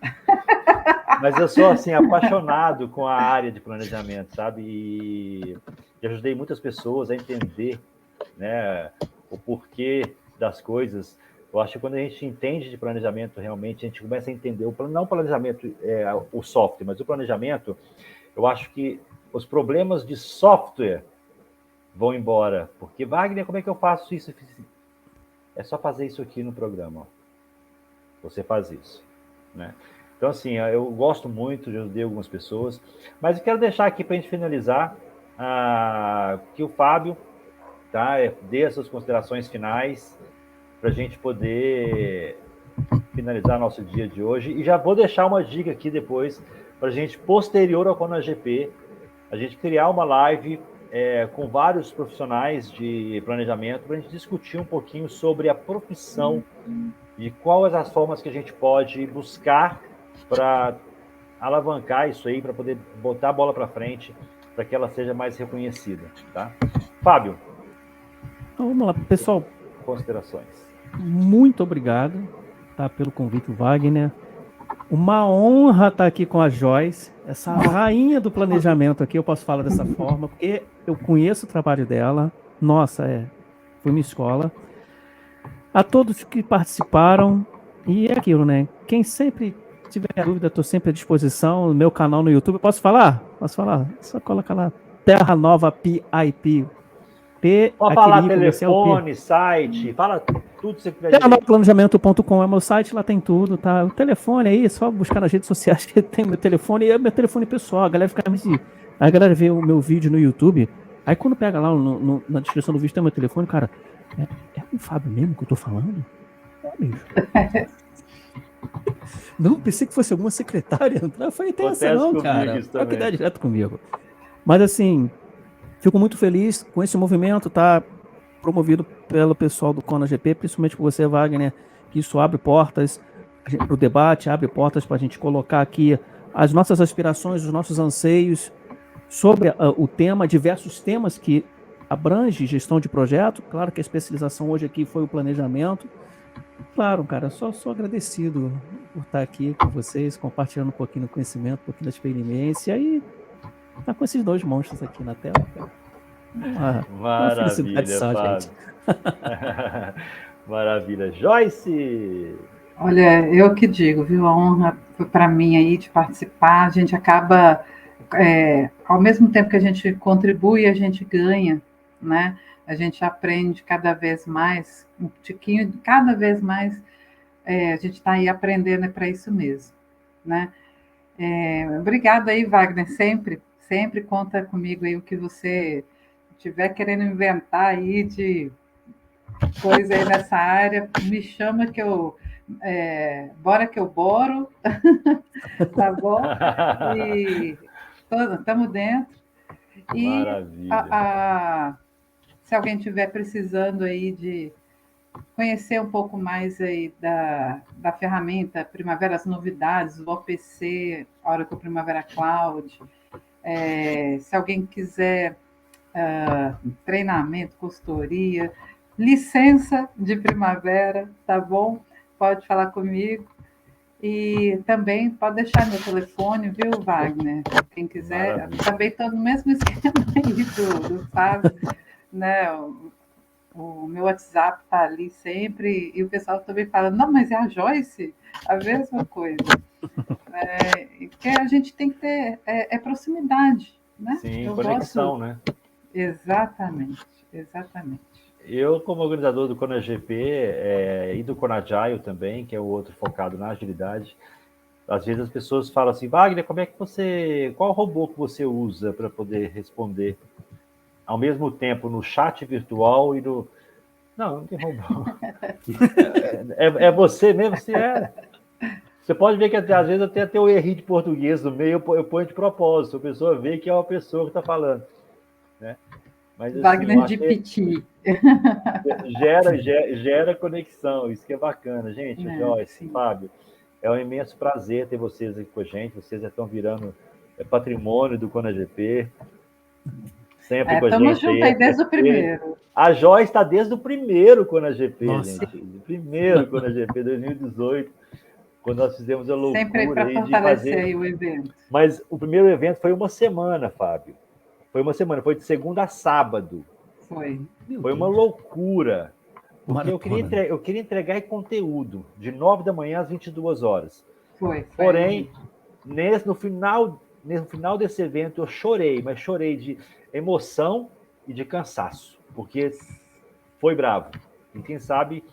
Mas eu sou, assim, apaixonado com a área de planejamento, sabe? E ajudei muitas pessoas a entender, né, o porquê das coisas. Eu acho que quando a gente entende de planejamento, realmente, a gente começa a entender, não o planejamento, o software, mas o planejamento, eu acho que os problemas de software vão embora. Porque, Wagner, como é que eu faço isso? É só fazer isso aqui no programa. Ó. Você faz isso. Né? Então, assim, eu gosto muito, já ajudei algumas pessoas, mas eu quero deixar aqui para a gente finalizar que o Fábio dê as suas considerações finais para a gente poder finalizar nosso dia de hoje. E já vou deixar uma dica aqui depois para a gente, posterior ao ConaGP, a gente criar uma live com vários profissionais de planejamento para a gente discutir um pouquinho sobre a profissão e quais as formas que a gente pode buscar para alavancar isso aí, para poder botar a bola para frente, para que ela seja mais reconhecida. Tá? Fábio. Então, vamos lá, pessoal. Considerações. Muito obrigado pelo convite, Wagner. Uma honra estar aqui com a Joyce, essa rainha do planejamento aqui, eu posso falar dessa forma, porque eu conheço o trabalho dela. Nossa, foi minha escola. A todos que participaram, e é aquilo, né? Quem sempre tiver dúvida, estou sempre à disposição. No meu canal no YouTube, posso falar? Posso falar? Só coloca lá, Terra Nova PIP. Pode falar telefone, site, fala tudo que você quiser. Terranovaplanejamento.com é meu site, lá tem tudo, tá? O telefone aí, só buscar nas redes sociais que tem meu telefone, e é meu telefone pessoal. A galera fica me... A galera vê o meu vídeo no YouTube, aí quando pega lá na descrição do vídeo tem meu telefone, cara, é o Fábio mesmo que eu tô falando? Bicho. Não, pensei que fosse alguma secretária. Não foi intensa não, cara. Vai cuidar direto comigo. Mas assim, fico muito feliz com esse movimento, tá promovido pelo pessoal do ConaGP, principalmente por você, Wagner, que isso abre portas para o debate, abre portas para a gente colocar aqui as nossas aspirações, os nossos anseios sobre o tema, diversos temas que abrange gestão de projeto. Claro que a especialização hoje aqui foi o planejamento. Claro, cara, só sou agradecido por estar aqui com vocês, compartilhando um pouquinho do conhecimento, um pouquinho da experiência e tá com esses dois monstros aqui na tela, cara. Uma felicidade só, gente. Maravilha. Joyce! Olha, eu que digo, viu? A honra foi para mim aí de participar. A gente acaba, ao mesmo tempo que a gente contribui, a gente ganha, né? A gente aprende cada vez mais, um tiquinho, cada vez mais, a gente está aí aprendendo, é para isso mesmo, né? Obrigada aí, Wagner, sempre conta comigo aí o que você estiver querendo inventar aí de coisa aí nessa área, me chama que eu bora que eu boro, tá bom? E estamos dentro. E maravilha. se alguém estiver precisando aí de conhecer um pouco mais aí da ferramenta Primavera, as novidades, o OPC, Oracle Primavera Cloud. Se alguém quiser treinamento, consultoria, licença de primavera, tá bom? Pode falar comigo. E também pode deixar meu telefone, viu, Wagner? Quem quiser. Maravilha. Também estou no mesmo esquema aí do Fábio, né? O meu WhatsApp está ali sempre, e o pessoal também fala, não, mas é a Joyce? A mesma coisa. Porque a gente tem que ter proximidade, né? Sim, conexão, né? Exatamente, exatamente. Eu, como organizador do ConaGP e do ConaGile também, que é o outro focado na agilidade, às vezes as pessoas falam assim, Wagner, qual robô que você usa para poder responder ao mesmo tempo no chat virtual e no... Não tem robô. É você mesmo, se é. Você pode ver que às vezes até o erro de português no meio, eu ponho de propósito, a pessoa vê que é uma pessoa que está falando, né? Mas, assim, Wagner de Piti. Gera conexão, isso que é bacana. Gente, Joyce, sim. Fábio, é um imenso prazer ter vocês aqui com a gente. Vocês já estão virando patrimônio do ConaGP. Sempre com a gente. Estamos juntos aí desde o primeiro. A Joyce está desde o primeiro ConaGP, Nossa. gente. O primeiro ConaGP, 2018, quando nós fizemos a loucura sempre para fortalecer aí o evento. Mas o primeiro evento foi uma semana, Fábio. Foi uma semana, foi de segunda a sábado. Foi uma loucura. Porque Maratona. eu queria entregar conteúdo de 9 da manhã às 22 horas. Foi. Porém, no final desse evento, eu chorei, mas chorei de emoção e de cansaço, porque foi bravo. E quem sabe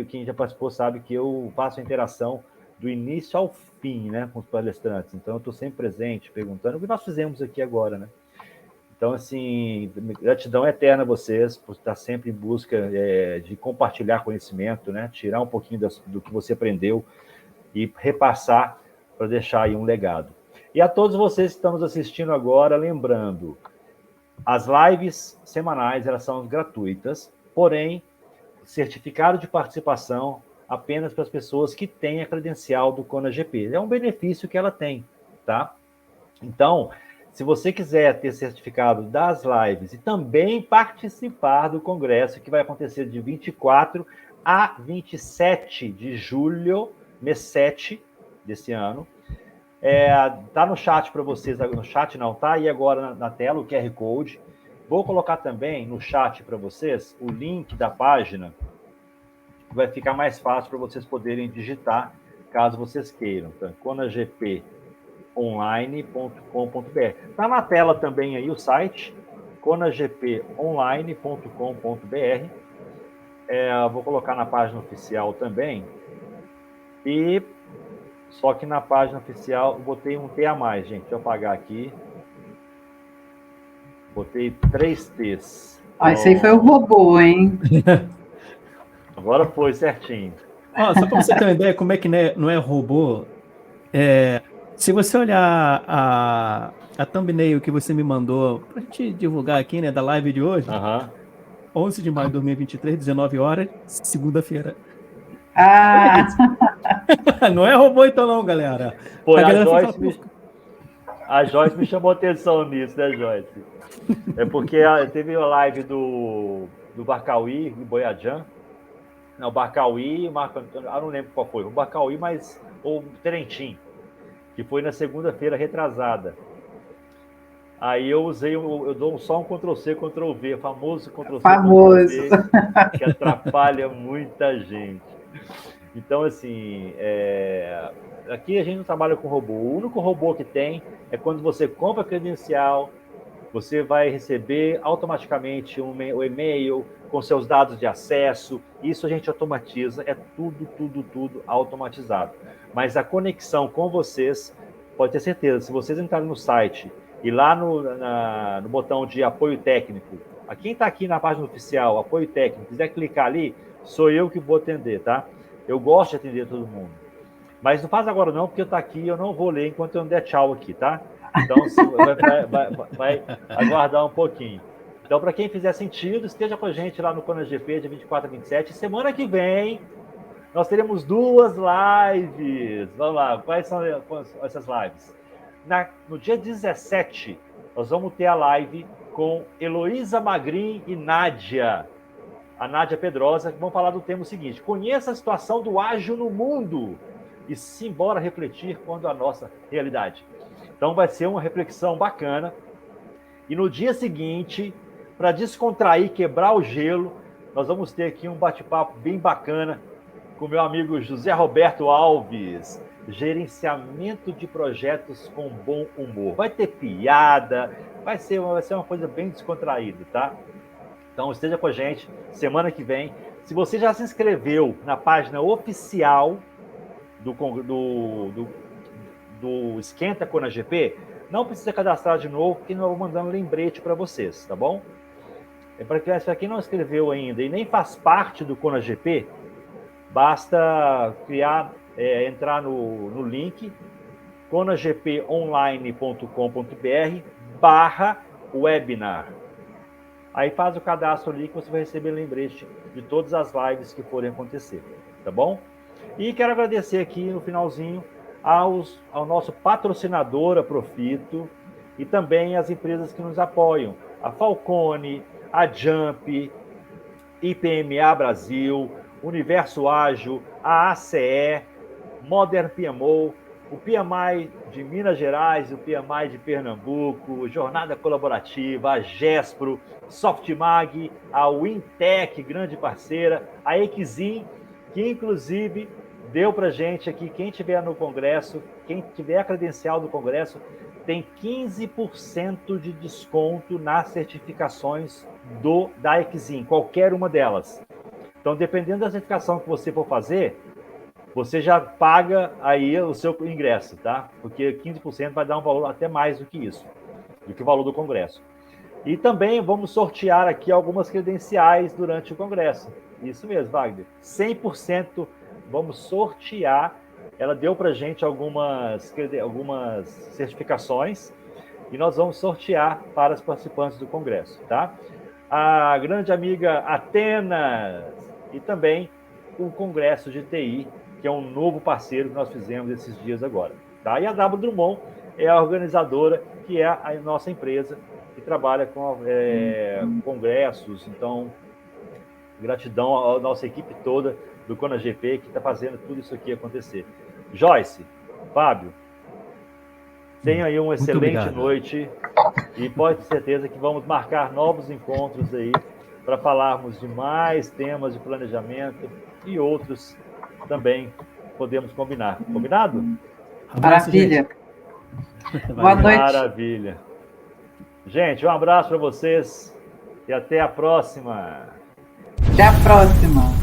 quem já participou sabe que eu faço a interação do início ao fim, né, com os palestrantes. Então, eu estou sempre presente, perguntando o que nós fizemos aqui agora, né? Então, assim, gratidão eterna a vocês por estar sempre em busca de compartilhar conhecimento, né? Tirar um pouquinho do que você aprendeu e repassar para deixar aí um legado. E a todos vocês que estão nos assistindo agora, lembrando, as lives semanais, elas são gratuitas, porém, certificado de participação apenas para as pessoas que têm a credencial do ConaGP. É um benefício que ela tem, tá? Então, se você quiser ter certificado das lives e também participar do congresso, que vai acontecer de 24 a 27 de julho, mês 7 desse ano, tá no chat para vocês, no chat não, tá aí agora na tela o QR Code. Vou colocar também no chat para vocês o link da página, que vai ficar mais fácil para vocês poderem digitar, caso vocês queiram. Então, conagponline.com.br. Está na tela também aí o site, conagponline.com.br. Vou colocar na página oficial também. E só que na página oficial eu botei um T a mais, gente. Deixa eu apagar aqui. Botei 3 T's. Esse aí foi o robô, hein? Agora foi certinho. Só para você ter uma ideia como é que não é robô, se você olhar a thumbnail que você me mandou para a gente divulgar aqui, né, da live de hoje, 11 de maio de 2023, 19 horas, segunda-feira. Não é robô então não, galera. Pô, a Joyce me chamou atenção nisso, né, Joyce? É porque teve a live do Barcauí, do Boiadjan. Não, o Barcauí, eu não lembro qual foi. O Barcauí, mas o Terentim, que foi na segunda-feira retrasada. Aí eu dou só um Ctrl+C, Ctrl+V, famoso Ctrl+C, Ctrl+V, que atrapalha muita gente. Então, assim, aqui a gente não trabalha com robô. O único robô que tem é quando você compra credencial, você vai receber automaticamente o e-mail com seus dados de acesso. Isso a gente automatiza, é tudo automatizado. Mas a conexão com vocês, pode ter certeza, se vocês entrarem no site e lá no botão de apoio técnico, quem está aqui na página oficial, apoio técnico, quiser clicar ali, sou eu que vou atender, tá? Eu gosto de atender todo mundo. Mas não faz agora não, porque eu estou aqui, eu não vou ler enquanto eu não der tchau aqui, tá? Então, vai aguardar um pouquinho. Então, para quem fizer sentido, esteja com a gente lá no ConaGP, de 24 a 27. Semana que vem, nós teremos 2 lives. Vamos lá, quais são essas lives? No dia 17, nós vamos ter a live com Heloísa Magrin e Nádia. A Nádia Pedrosa, que vão falar do tema seguinte: conheça a situação do ágil no mundo e simbora refletir quanto à nossa realidade. Então vai ser uma reflexão bacana. E no dia seguinte, para descontrair, quebrar o gelo, nós vamos ter aqui um bate-papo bem bacana com meu amigo José Roberto Alves, gerenciamento de projetos com bom humor. Vai ter piada, vai ser uma coisa bem descontraída, tá? Então esteja com a gente semana que vem. Se você já se inscreveu na página oficial do Esquenta ConaGP, não precisa cadastrar de novo, porque nós vamos mandando lembrete para vocês, tá bom? Para quem não escreveu ainda e nem faz parte do ConaGP, basta entrar no link conagponline.com.br/webinar. Aí faz o cadastro ali que você vai receber lembrete de todas as lives que forem acontecer, tá bom? E quero agradecer aqui no finalzinho ao nosso patrocinador, a Profito, e também as empresas que nos apoiam, a Falcone, a Jump, IPMA Brasil, Universo Ágil, a ACE, Modern PMO, o PMI de Minas Gerais, o PMI de Pernambuco, Jornada Colaborativa, a Gespro, Softmag, a Wintec, grande parceira, a Exim, que inclusive deu para gente aqui, quem estiver no Congresso, quem tiver a credencial do Congresso, tem 15% de desconto nas certificações da Exim, qualquer uma delas. Então, dependendo da certificação que você for fazer, você já paga aí o seu ingresso, tá? Porque 15% vai dar um valor até mais do que isso, do que o valor do Congresso. E também vamos sortear aqui algumas credenciais durante o Congresso. Isso mesmo, Wagner. 100% vamos sortear. Ela deu para a gente algumas certificações e nós vamos sortear para os participantes do Congresso, tá? A grande amiga Atenas e também o Congresso de TI, que é um novo parceiro que nós fizemos esses dias agora, tá? E a W Drummond é a organizadora, que é a nossa empresa que trabalha com congressos. Então, gratidão à nossa equipe toda do ConaGP que está fazendo tudo isso aqui acontecer. Joyce, Fábio, tenham aí uma excelente noite e pode ter certeza que vamos marcar novos encontros aí para falarmos de mais temas de planejamento e outros também podemos combinar. Combinado? Maravilha. Boa noite. Maravilha. Gente, um abraço para vocês e até a próxima. Até a próxima.